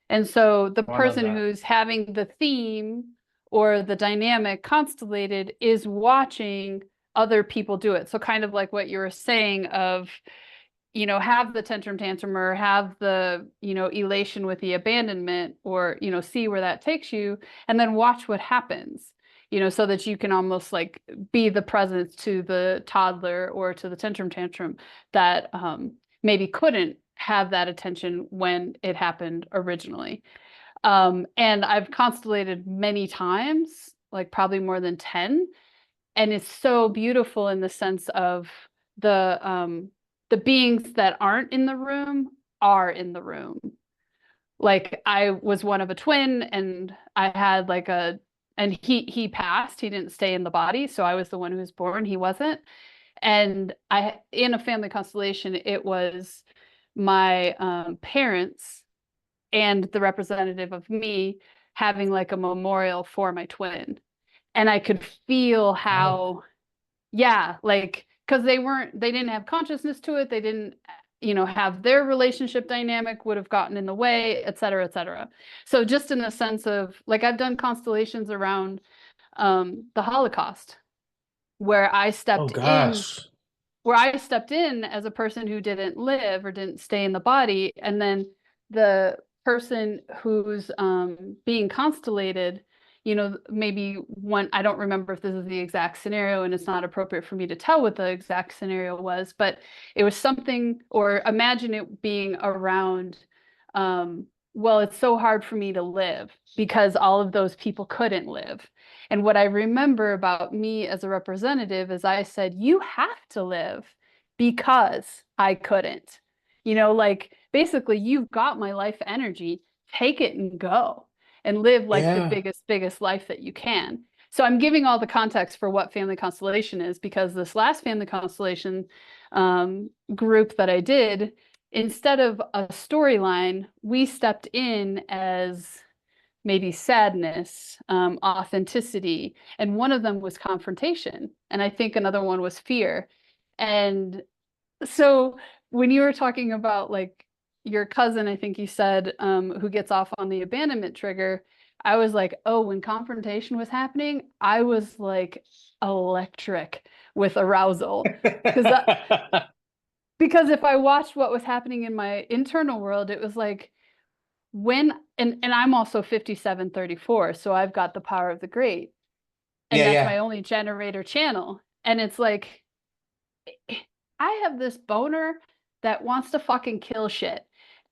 And so the Oh, I love person that. who's having the theme or the dynamic constellated is watching other people do it. So kind of like what you were saying of, have the tantrum or have the, elation with the abandonment or, see where that takes you and then watch what happens, so that you can almost like be the presence to the toddler or to the tantrum that maybe couldn't have that attention when it happened originally. And I've constellated many times, like probably more than 10. And it's so beautiful in the sense of the beings that aren't in the room are in the room. Like I was one of a twin and I had like and he passed, he didn't stay in the body. So I was the one who was born, he wasn't. And I in a family constellation, it was my parents and the representative of me having like a memorial for my twin. And I could feel Oh, how, yeah, like, because they didn't have consciousness to it. They didn't, have their relationship dynamic would have gotten in the way, et cetera, et cetera. So just in the sense of, like, I've done constellations around the Holocaust where I oh stepped in gosh. where I stepped in as a person who didn't live or didn't stay in the body, and then the person who's being constellated, maybe one, I don't remember if this is the exact scenario, and it's not appropriate for me to tell what the exact scenario was, but it was something, or imagine it being around, well, it's so hard for me to live because all of those people couldn't live. And what I remember about me as a representative is I said, you have to live because I couldn't. Like basically, you've got my life energy, take it and go and live like the Yeah. biggest life that you can. So I'm giving all the context for what family constellation is because this last family constellation group that I did, instead of a storyline, we stepped in as maybe sadness, authenticity, and one of them was confrontation, and I think another one was fear. And so when you were talking about like your cousin, I think you said, who gets off on the abandonment trigger, I was like, oh, when confrontation was happening, I was like electric with arousal because because if I watched what was happening in my internal world, it was like when and I'm also 5734, so I've got the power of the great, and Yeah, that's yeah. my only generator channel. And it's like I have this boner that wants to fucking kill shit.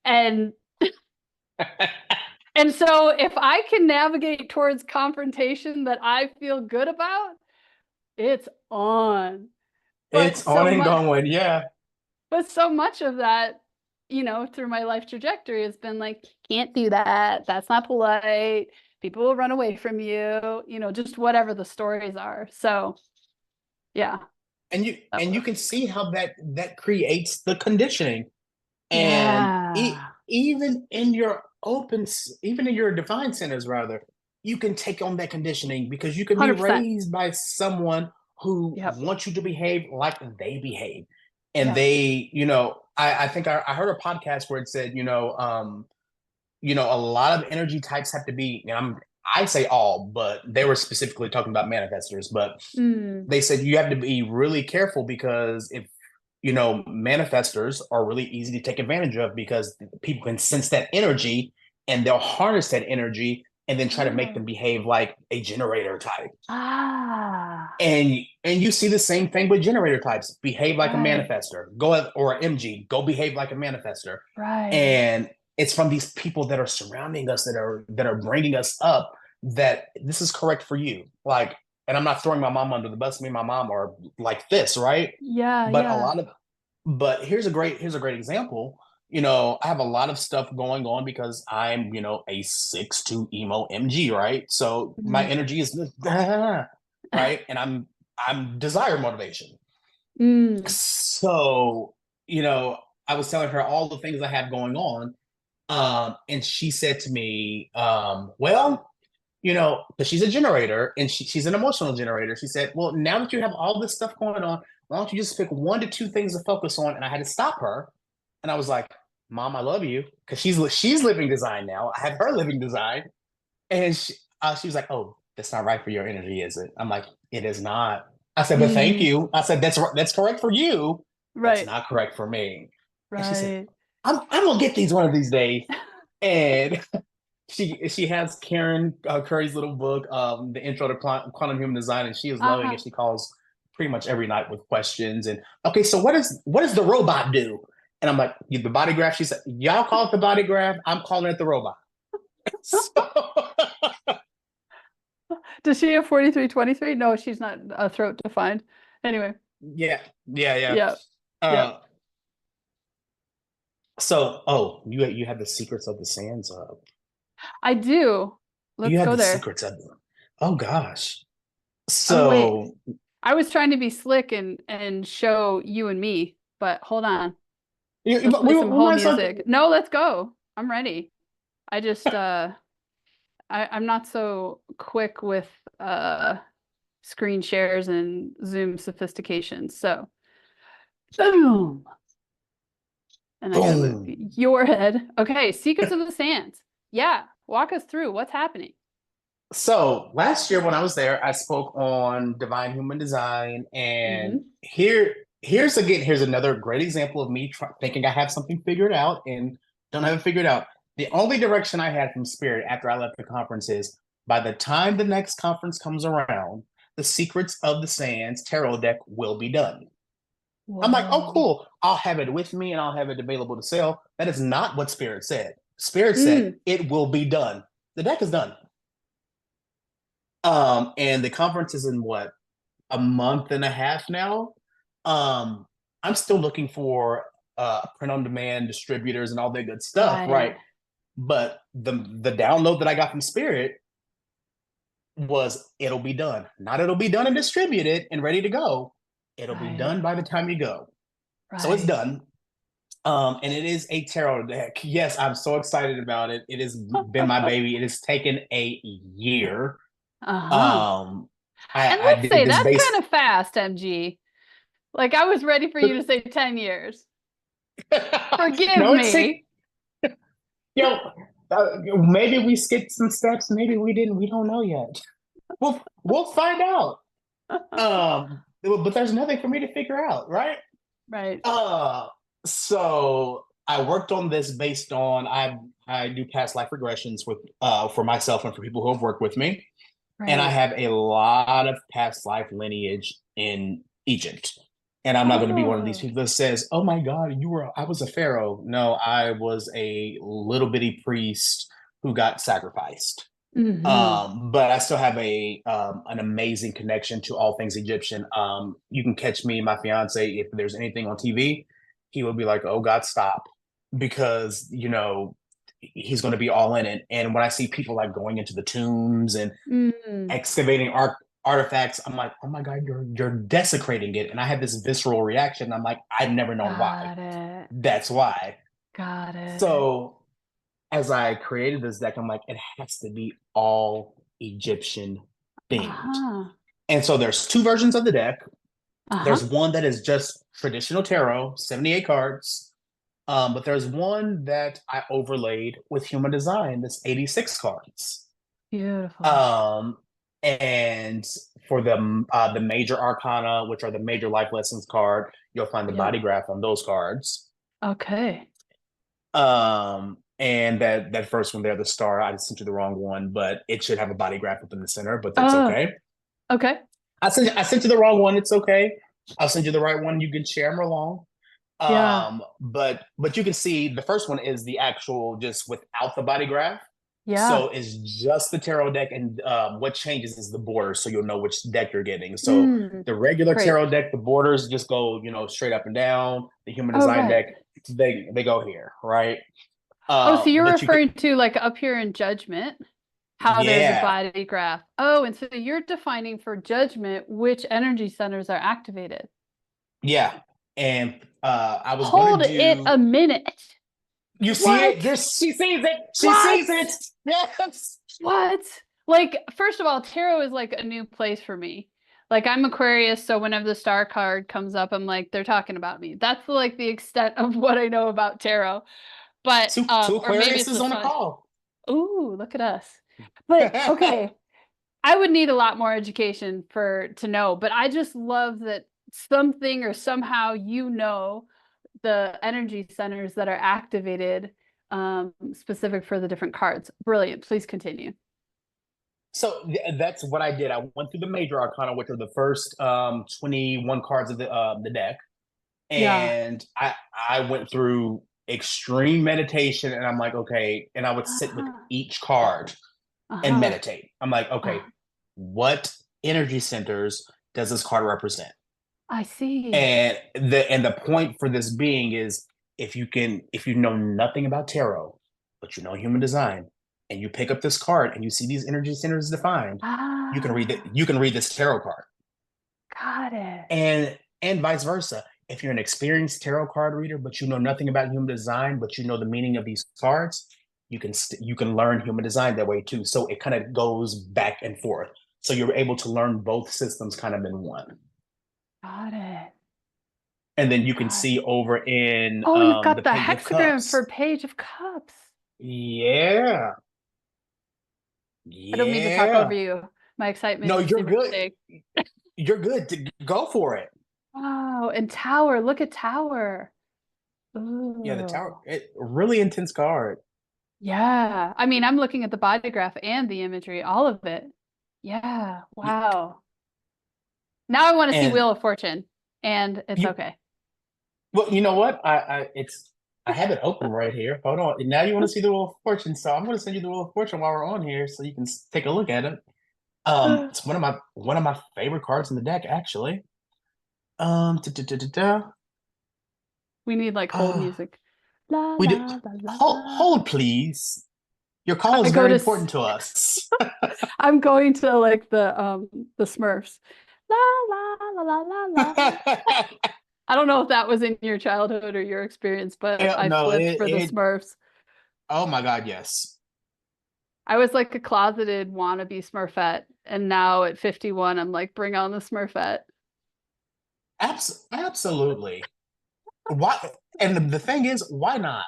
And and so if I can navigate towards confrontation that I feel good about, it's on. But It's on and going. Yeah. so much of that, through my life trajectory has been like, can't do that. That's not polite. People will run away from you, just whatever the stories are. So, yeah, that And you was, can see how that creates the conditioning. And yeah, even in your divine centers, rather, you can take on that conditioning because you can be 100%. raised by someone who Yep. wants you to behave like they behave. And Yep. they, I think I heard a podcast where it said, a lot of energy types have to be, I say all, but they were specifically talking about manifestors, but Mm, they said you have to be really careful because if manifestors are really easy to take advantage of because people can sense that energy and they'll harness that energy and then try to make them Oh. behave like a generator type. Ah, And you see the same thing with generator types. Behave like a right, manifester. Go or MG. Go behave like a manifester. right. And it's from these people that are surrounding us that are bringing us up that this is correct for you. Like, and I'm not throwing my mom under the bus. Me and my mom are like this, right? Yeah, But a yeah. lot of but here's a great example. I have a lot of stuff going on because I'm, a 6'2" emo MG, right? So my Mm. energy is right, and I'm desire motivation. Mm. So, you know, I was telling her all the things I have going on, and she said to me, well, because she's a generator and she's an emotional generator. She said, well, now that you have all this stuff going on, why don't you just pick 1 to 2 things to focus on? And I had to stop her. And I was like, Mom, I love you. Because she's living design now. I have her living design. And she was like, oh, that's not right for your energy, is it? I'm like, it is not. I said, but thank Mm. you. I said, that's correct for you. That's Right, not correct for me. And she said, right. I'm gonna get these one of these days. And she has Karen Curry's little book, the Intro to Quantum Human Design, and she is loving it. Uh-huh. She calls pretty much every night with questions. And okay, so what does the robot do? And I'm like, the body graph. She said, y'all call it the body graph. I'm calling it the robot. So Does she have 4323? No, she's not a throat defined. Anyway, yeah, yeah, yeah. yeah, yeah. Uh, you have the secrets of the sands up. I do. You Let's have go the there. secrets of them. Oh gosh. Oh, wait. So I was trying to be slick and show you and me, but hold on. Let's play some we whole might as well. music. No, let's go. I'm ready. I just I'm not so quick with screen shares and Zoom sophistication. So boom. And I gotta move Boom. your head. Okay, Secrets of the Sands. Yeah, walk us through what's happening. So last year when I was there, I spoke on divine human design, and Hmm. here's another great example of me thinking I have something figured out and don't have it figured out. The only direction I had from spirit after I left the conference is by the time the next conference comes around, the Secrets of the Sands tarot deck will be done. I'm like, oh, Whoa. cool. I'll have it with me and I'll have it available to sell. That is not what Spirit said. Spirit said Mm, it will be done. The deck is done. And the conference is in what, a month and a half now. Um, I'm still looking for print on demand distributors and all that good stuff, got it. right? But the download that I got from Spirit was it'll be done. Not it'll be done and distributed and ready to go. It'll be Right, done by the time you go. So it's right. done. And it is a tarot deck. Yes, I'm so excited about it. It has been my baby. It has taken a year. Uh-huh. Um, And I let's did say this that's based. kind of fast, MG. Like I was ready for you to say 10 years. Forgive No, it's take. me. You know, maybe we skipped some steps. Maybe we didn't. We don't know yet. We'll find out. But there's nothing for me to figure out, right? Right, Uh, so I worked on this based on I do past life regressions with for myself and for people who have worked with me, and I right. have a lot of past life lineage in Egypt. And I'm not going to be one of these Oh. people that says, "Oh my God, I was a pharaoh." No, I was a little bitty priest who got sacrificed. Hmm. But I still have a an amazing connection to all things Egyptian. You can catch me, my fiance, if there's anything on TV, he will be like, "Oh God, stop," because he's going to be all in it. And when I see people like going into the tombs and Mm. excavating artifacts, I'm like, "Oh my God, you're desecrating it," and I have this visceral reaction. I'm like, I've never known why. Got it. That's why. Got it. So as I created this deck, I'm like, it has to be all Egyptian themed. Uh-huh. And so there's 2 versions of the deck. Uh-huh. There's one that is just traditional tarot, 78 cards. But there's one that I overlaid with human design, that's 86 cards. Beautiful. Um, and for the major arcana, which are the major life lessons card, you'll find the Yeah. body graph on those cards. Okay. Um, And that first one there, the star, I just sent you the wrong one, but it should have a body graph up in the center, but that's Oh, okay. okay. I sent you the wrong one. It's okay. I'll send you the right one. You can share them along. Yeah. But you can see the first one is the actual just without the body graph. Yeah. So it's just the tarot deck, and what changes is the border, so you'll know which deck you're getting. So Mm, the regular great. tarot deck, the borders just go, straight up and down. The human Oh, design right. deck, they go here, right? Oh, so you're But you could, referring to like up here in judgment, how there's a yeah, body graph. Oh, and so you're defining for judgment which energy centers are activated. yeah. And I was gonna Hold it do. a minute. You see it? What? She sees it. She What? sees it. Yes. What? Like, first of all, tarot is like a new place for me. Like, I'm Aquarius, so whenever the star card comes up, I'm like, they're talking about me. That's like the extent of what I know about tarot. But Two or maybe it's Aquariuses just on a fun. call. Ooh, look at us. But okay, I would need a lot more education for to know, but I just love that something or somehow the energy centers that are activated specific for the different cards. Brilliant. Please continue. So that's what I did. I went through the major arcana, which are the first 21 cards of the deck, Yeah. and I went through extreme meditation, and I'm like, okay, and I would sit with Uh-huh. each card and Uh-huh. meditate. I'm like, Uh, okay, what energy centers does this card represent? I see. And the point for this being is, if you know nothing about tarot, but you know human design, and you pick up this card and you see these energy centers defined, Ah, you can read this tarot card. got it. And vice versa. If you're an experienced tarot card reader, but you know nothing about human design, but you know the meaning of these cards, you can learn human design that way too. So it kind of goes back and forth. So you're able to learn both systems kind of in one. Got it. And then you can Got see it. over in Oh, you've the got the Page of hexagram for Cups. Page of Cups. Yeah, I don't mean to talk over yeah. you. My excitement No, is you're good. overtaking. You're good to go for it. Wow, and Tower. Look at Tower. Yeah, the tower, Ooh. really intense card. Yeah. I mean, I'm looking at the body graph and the imagery, all of it. Yeah. Wow. Now I want to see And Wheel of Fortune, and it's you, okay. well, you know what? I have it open right here. Hold on. Now you want to see the Wheel of Fortune, so I'm going to send you the Wheel of Fortune while we're on here, so you can take a look at it. It's one of my favorite cards in the deck, actually. Da, da, da, da, da. We need like hold Uh, music. La we do. la la la Hold, la. please. Your call I is go very to important to us. I'm going to like the Smurfs. La la la la la la. I don't know if that was in your childhood or your experience, but Yeah, I no, flipped it for the it. Smurfs. Oh my God, yes. I was like a closeted wannabe Smurfette, and now at 51, I'm like, bring on the Smurfette. Absolutely. Why? And the thing is, why not?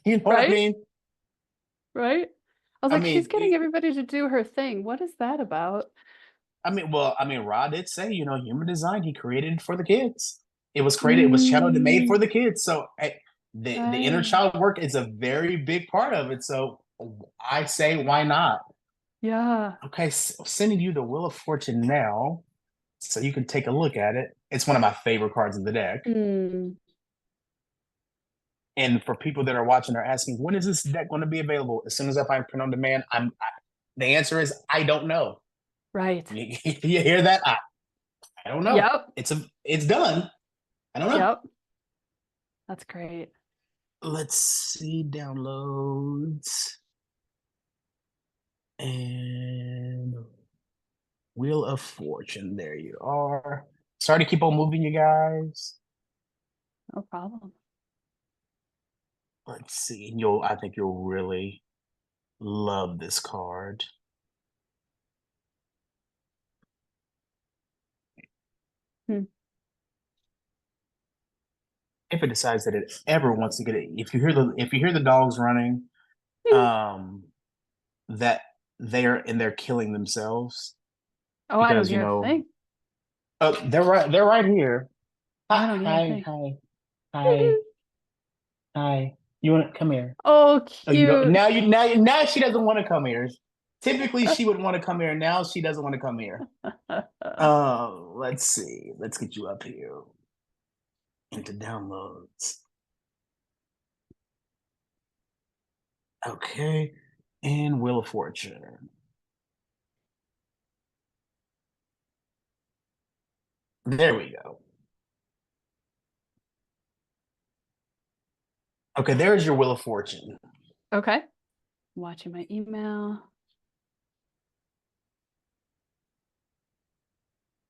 You know what I Right? mean? Right? I was I like, she's mean, getting everybody to do her thing. What is that about? Rod did say, human design. He created it for the kids. It was created. It was channeled and made Mm, for the kids. So the inner right. child work is a very big part of it. So I say, why not? Yeah. Okay, so sending you the Wheel of Fortune now, so you can take a look at it. It's one of my favorite cards in the deck. Mm, And for people that are watching, are asking, when is this deck going to be available? As soon as I find print on demand, the answer is I don't know. right. You hear that? I don't know. Yep. It's done. I don't know. Yep. That's great. Let's see downloads and Wheel of Fortune. There you are. Sorry to keep on moving, you guys. No problem. Let's see. I think you'll really love this card. Hmm. If it decides that it ever wants to get it, if you hear the dogs running, um, that they're killing themselves Oh, I don't because hear a thing. they're right here. I don't hear a Hi, thing. hi, hi, hi. You want to come here? Oh, Oh, you don't. cute. Now she doesn't want to come here. Typically, she would want to come here. Now she doesn't want to come here. Let's see. Let's get you up here into downloads. Okay, and Wheel of Fortune. There we go. Okay, there's your Wheel of Fortune. Okay. Watching my email.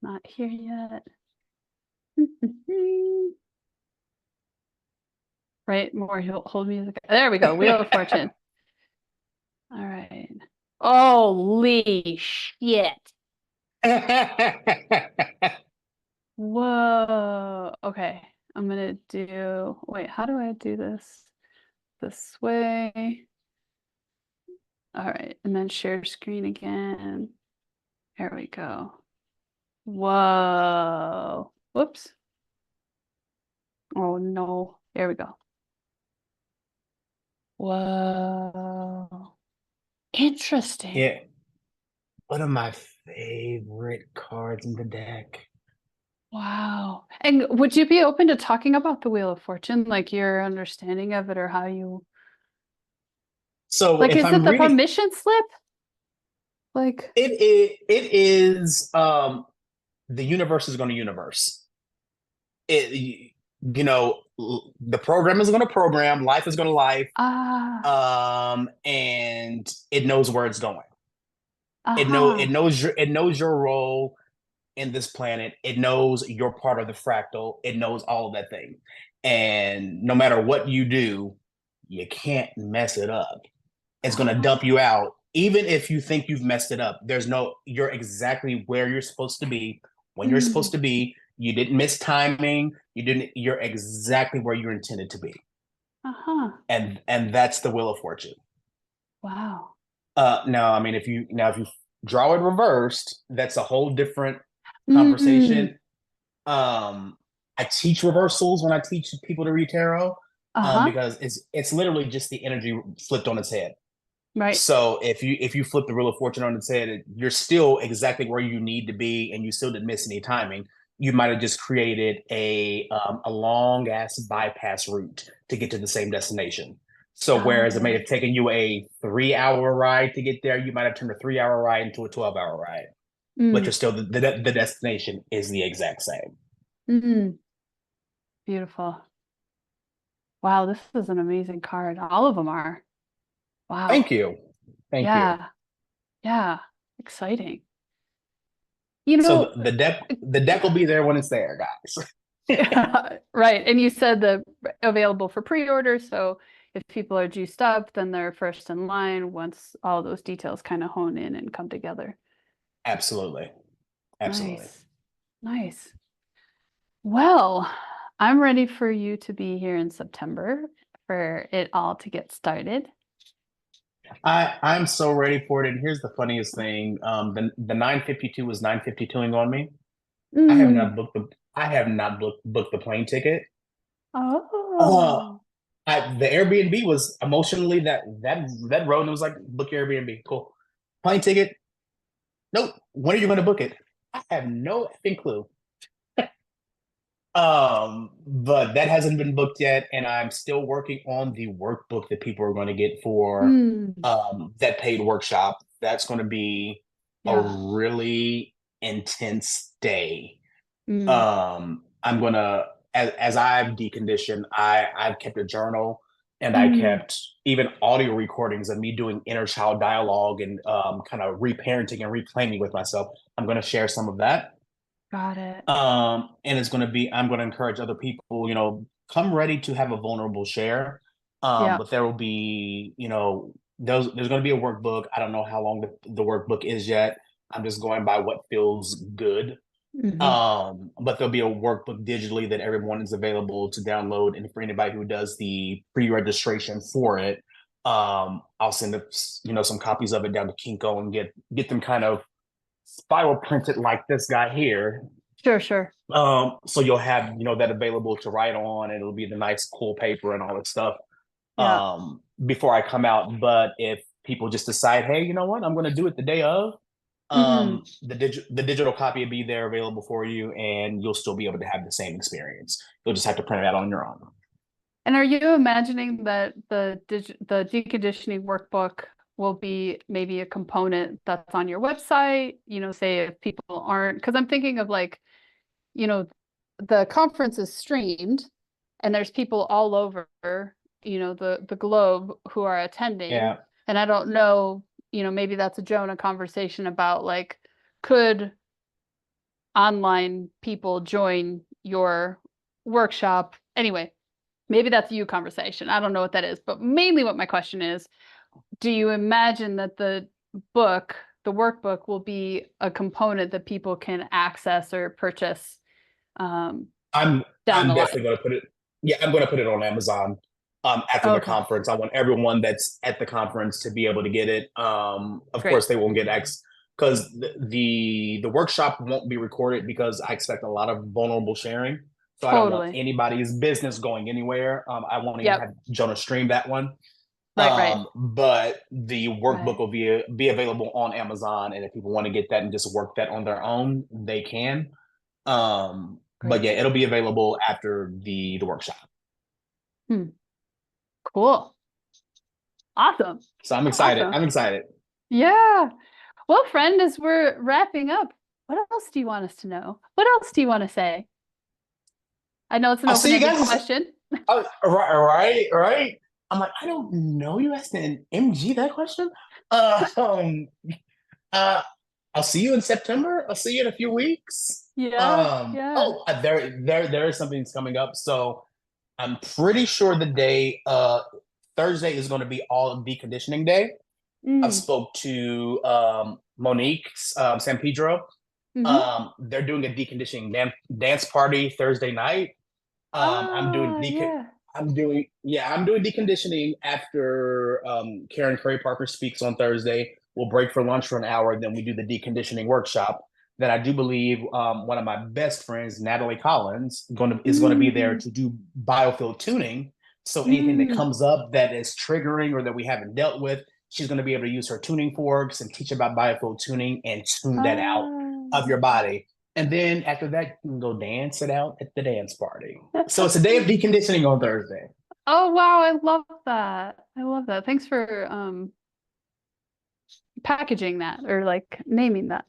Not here yet. Right, more hold music. There we go. Wheel of Fortune. All right. Holy shit. Whoa. Okay. I'm gonna do, wait, how do I do this? This way. All right. And then share screen again. There we go. Whoa. Whoops. Oh no. There we go. Whoa. Interesting. Yeah. One of my favorite cards in the deck. Wow. And would you be open to talking about the Wheel of Fortune, like your understanding of it or how you So like, if is it I'm the reading, permission slip? Like, it is the universe is going to universe. It you know the program is going to program, life is going to life, ah, and it knows where it's going. uh-huh. It knows your role in this planet. It knows you're part of the fractal. It knows all of that thing. And no matter what you do, you can't mess it up. It's going to dump you Oh, out. Even if you think you've messed it up, you're exactly where you're supposed to be, when you're supposed mm, to be. You didn't miss timing. You're exactly where you're intended to be. uh-huh. And that's the Wheel of Fortune. Wow. Now, I mean, if you draw it reversed, that's a whole different Mm, conversation. I teach reversals when I teach people to read tarot, uh-huh. because it's literally just the energy flipped on its head. Right. So if you flip the Wheel of Fortune on its head, you're still exactly where you need to be, and you still didn't miss any timing. You might have just created a long ass bypass route to get to the same destination. So Got whereas it may it. have taken you a 3 hour ride to get there, you might have turned a 3 hour ride into a 12 hour ride. But Mm, you're still the destination is the exact same. mm, beautiful. Wow, this is an amazing card. All of them are. Thank Wow. you. Thank you. Yeah. Yeah. Exciting. You So know, the deck will be there when it's there, guys. right. And you said the available for pre-order. So if people are juiced up, then they're first in line once all those details kind of hone in and come together. Absolutely. Absolutely. Nice. Nice. Well, I'm ready for you to be here in September for it all to get started. I'm so ready for it. And here's the funniest thing. The 952 was 952ing on me. Mm. I have not booked the plane ticket. Uh Oh. the Airbnb was emotionally that road, and it was like, book your Airbnb. Cool. Plane ticket. Nope. When are you gonna book it? I have no effing clue. But that hasn't been booked yet, and I'm still working on the workbook that people are going to get for Mm. that paid workshop. That's going to be a Yeah. really intense day. Mm. I'm gonna as I've deconditioned, I've kept a journal, and I Mm. kept even audio recordings of me doing inner child dialogue and kind of reparenting and reclaiming with myself. I'm going to share some of that. Got it. And it's going to be, I'm going to encourage other people, come ready to have a vulnerable share. Yeah. But there will be, there's going to be a workbook. I don't know how long the workbook is yet. I'm just going by what feels good. Hmm. But there'll be a workbook digitally that everyone is available to download. And for anybody who does the pre-registration for it, I'll send some copies of it down to Kinko and get them kind of spiral printed like this guy here. Sure, sure. So you'll have that available to write on, and it'll be the nice cool paper and all that stuff. Yeah. before I come out. But if people just decide, hey, you know what, I'm going to do it the day of, Hmm. the digital copy will be there available for you, and you'll still be able to have the same experience. You'll just have to print it out on your own. And are you imagining that the deconditioning workbook will be maybe a component that's on your website? Say if people aren't, because I'm thinking of like, you know, the conference is streamed and there's people all over, the globe who are attending. Yeah. And I don't know, maybe that's a Jonah conversation about like, could online people join your workshop? Anyway, maybe that's you conversation. I don't know what that is, but mainly what my question is, do you imagine that the workbook will be a component that people can access or purchase um, I'm down I'm the definitely line? going to put it. Yeah, I'm going to put it on Amazon. After the Okay, conference, I want everyone that's at the conference to be able to get it. Of great. course, they won't get X because the workshop won't be recorded because I expect a lot of vulnerable sharing. So I don't want Totally. anybody's business going anywhere. I won't even Yep. have Jonah stream that one. Right, right, But the workbook right. will be available on Amazon, and if people want to get that and just work that on their own, they can. But Great. yeah, it'll be available after the workshop. Hmm. Cool. Awesome. So I'm excited. Awesome. I'm excited. Yeah. Well, friend, as we're wrapping up, what else do you want us to know? What else do you want to say? I know it's an I'll see you open-ended guys. question. Right. I'm like, I don't know. You asked an MG that question. Uh, um, uh, I'll see you in September. I'll see you in a few weeks. Yeah, yeah. There is something that's coming up. So I'm pretty sure the day, Thursday is going to be all deconditioning day. I've Mm. spoke to Monique San Pedro. Mm-hmm. They're doing a deconditioning dance party Thursday night. I'm doing Ah, yeah. I'm doing deconditioning after Karen Curry Parker speaks on Thursday. We'll break for lunch for an hour, then we do the deconditioning workshop. Then I do believe one of my best friends, Natalie Collins, is going to be there Mm. to do biofield tuning. So anything that Mm. comes up that is triggering or that we haven't dealt with, she's going to be able to use her tuning forks and teach about biofield tuning and tune that out of your Ah. body. And then after that, you can go dance it out at the dance party. So it's a day of deconditioning on Thursday. Oh, wow, I love that. I love that. Thanks for packaging that or like naming that.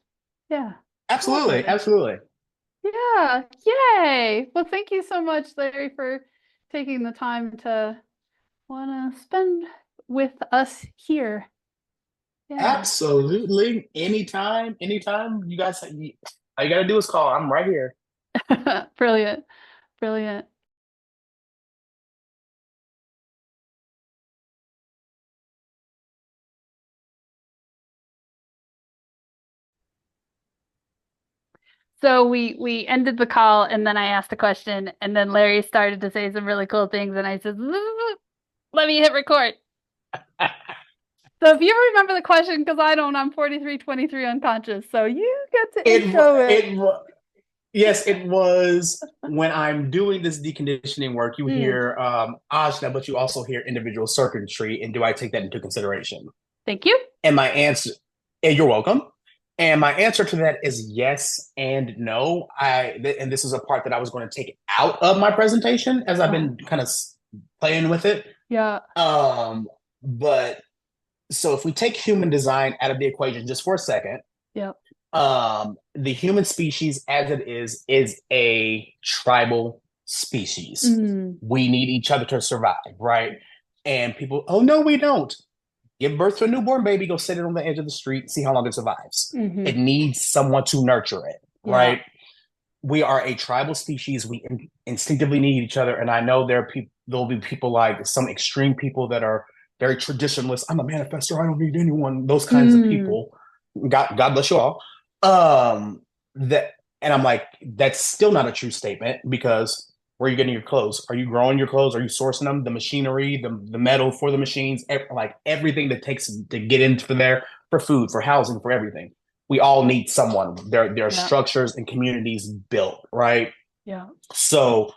Yeah. Absolutely, Lovely. absolutely. Yeah. Yay. Well, thank you so much, Larry, for taking the time to want to spend with us here. Yeah. Absolutely. Anytime, anytime you guys, all you got to do is call. I'm right here. Brilliant. Brilliant. So we ended the call and then I asked a question and then Larry started to say some really cool things and I said, let me hit record. So if you remember the question, because I don't, I'm 4323 unconscious. So you get to It, intro it. it, yes, it was when I'm doing this deconditioning work, you Mm, hear ajna, but you also hear individual circuitry. And do I take that into consideration? thank you. And my answer, and you're welcome. And my answer to that is yes and no. And this is a part that I was going to take out of my presentation as I've Uh, been kind of playing with it. yeah. But so if we take human design out of the equation just for a second, Yep. the human species as it is a tribal species. Mm, We need each other to survive, right? And people, oh no, we don't. Give birth to a newborn baby, go sit it on the edge of the street, see how long it survives. It hmm. needs someone to nurture it, Yeah. right? We are a tribal species. We instinctively need each other. And I know there'll be people like some extreme people that are very traditionalist. I'm a manifestor. I don't need anyone. Those kinds of Mm, people. God bless you all. That and I'm like, that's still not a true statement because where are you getting your clothes? Are you growing your clothes? Are you sourcing them? The machinery, the metal for the machines, like everything that takes to get into there for food, for housing, for everything. We all need someone. There are yeah. structures and communities built, right? Yeah. So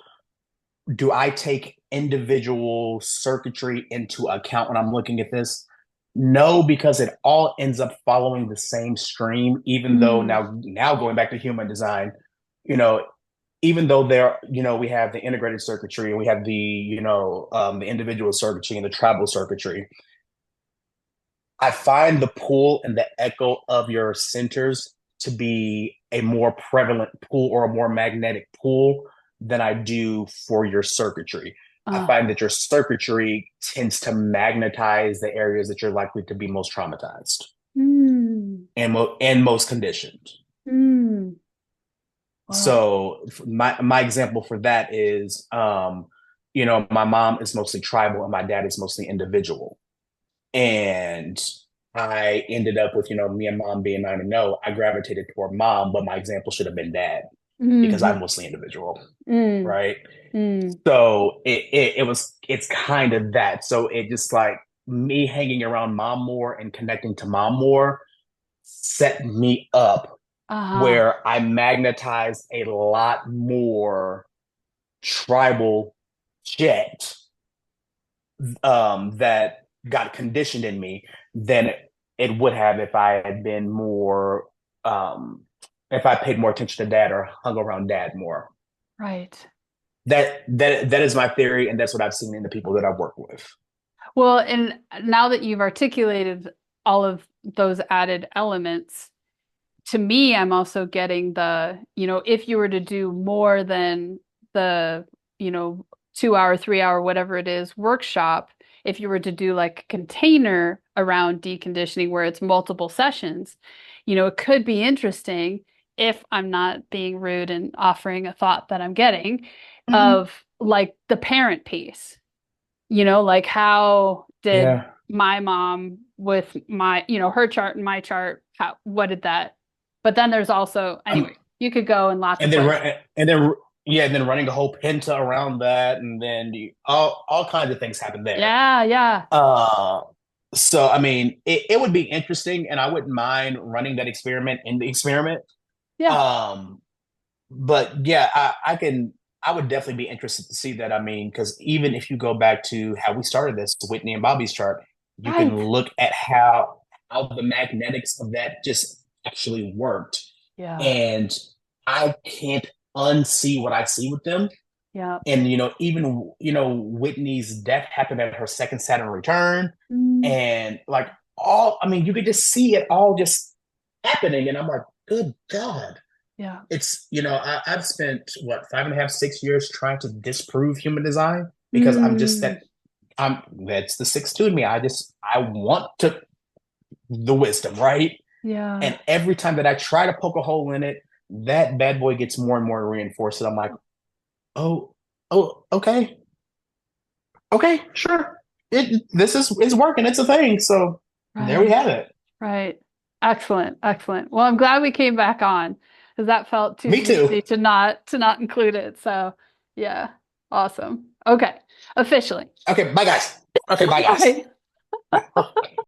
do I take individual circuitry into account when I'm looking at this? No, because it all ends up following the same stream, even though Mm. now going back to human design, you know, even though there, we have the integrated circuitry and we have the individual circuitry and the tribal circuitry. I find the pull and the echo of your centers to be a more prevalent pull or a more magnetic pull than I do for your circuitry. I Uh, find that your circuitry tends to magnetize the areas that you're likely to be most traumatized mm, and most conditioned. mm. Wow. So my example for that is, my mom is mostly tribal and my dad is mostly individual. And I ended up with, me and mom being 9-0. I gravitated toward mom, but my example should have been dad because I'm Hmm. mostly individual, Mm, right? mm. So it's kind of that. So it just like me hanging around mom more and connecting to mom more set me up Uh-huh. where I magnetized a lot more tribal jet that got conditioned in me than it would have if I had been more if I paid more attention to dad or hung around dad more. Right. That is my theory, and that's what I've seen in the people that I've worked with. Well, and now that you've articulated all of those added elements, to me, I'm also getting if you were to do more than the, 2 hour, 3 hour, whatever it is, workshop, if you were to do like a container around deconditioning where it's multiple sessions, it could be interesting if I'm not being rude and offering a thought that I'm getting Mhm. of like the parent piece. Like how did Yeah, my mom with her chart and my chart, what did that? But then there's also, um, anyway, you could go in lots of and then places. yeah, and then running a whole penta around that, and then all kinds of things happen there. Yeah, yeah, Uh, so I mean, it would be interesting, and I wouldn't mind running that experiment in the experiment. yeah, Um, but yeah, I would definitely be interested to see that. I mean, because even if you go back to how we started this, Whitney and Bobby's chart, you can right. look at how the magnetics of that just actually worked. Yeah, And I can't unsee what I see with them. yeah. And even Whitney's death happened at her second Saturn return. Mm, And like all, I mean, you could just see it all just happening. And I'm like, good God. yeah, It's, I've spent what, 5.5, 6 years trying to disprove human design because mm, that's the 6-2 in me. I want to the wisdom, right? yeah, And every time that I try to poke a hole in it, that bad boy gets more and more reinforced. And I'm like, oh, okay, sure. This is working. It's a thing. So there we right, have it. right. Excellent, excellent. Well, I'm glad we came back on because that felt too Me too. juicy to not include it. So, yeah, awesome. Okay, officially. Okay, bye guys. Okay, bye guys. Bye.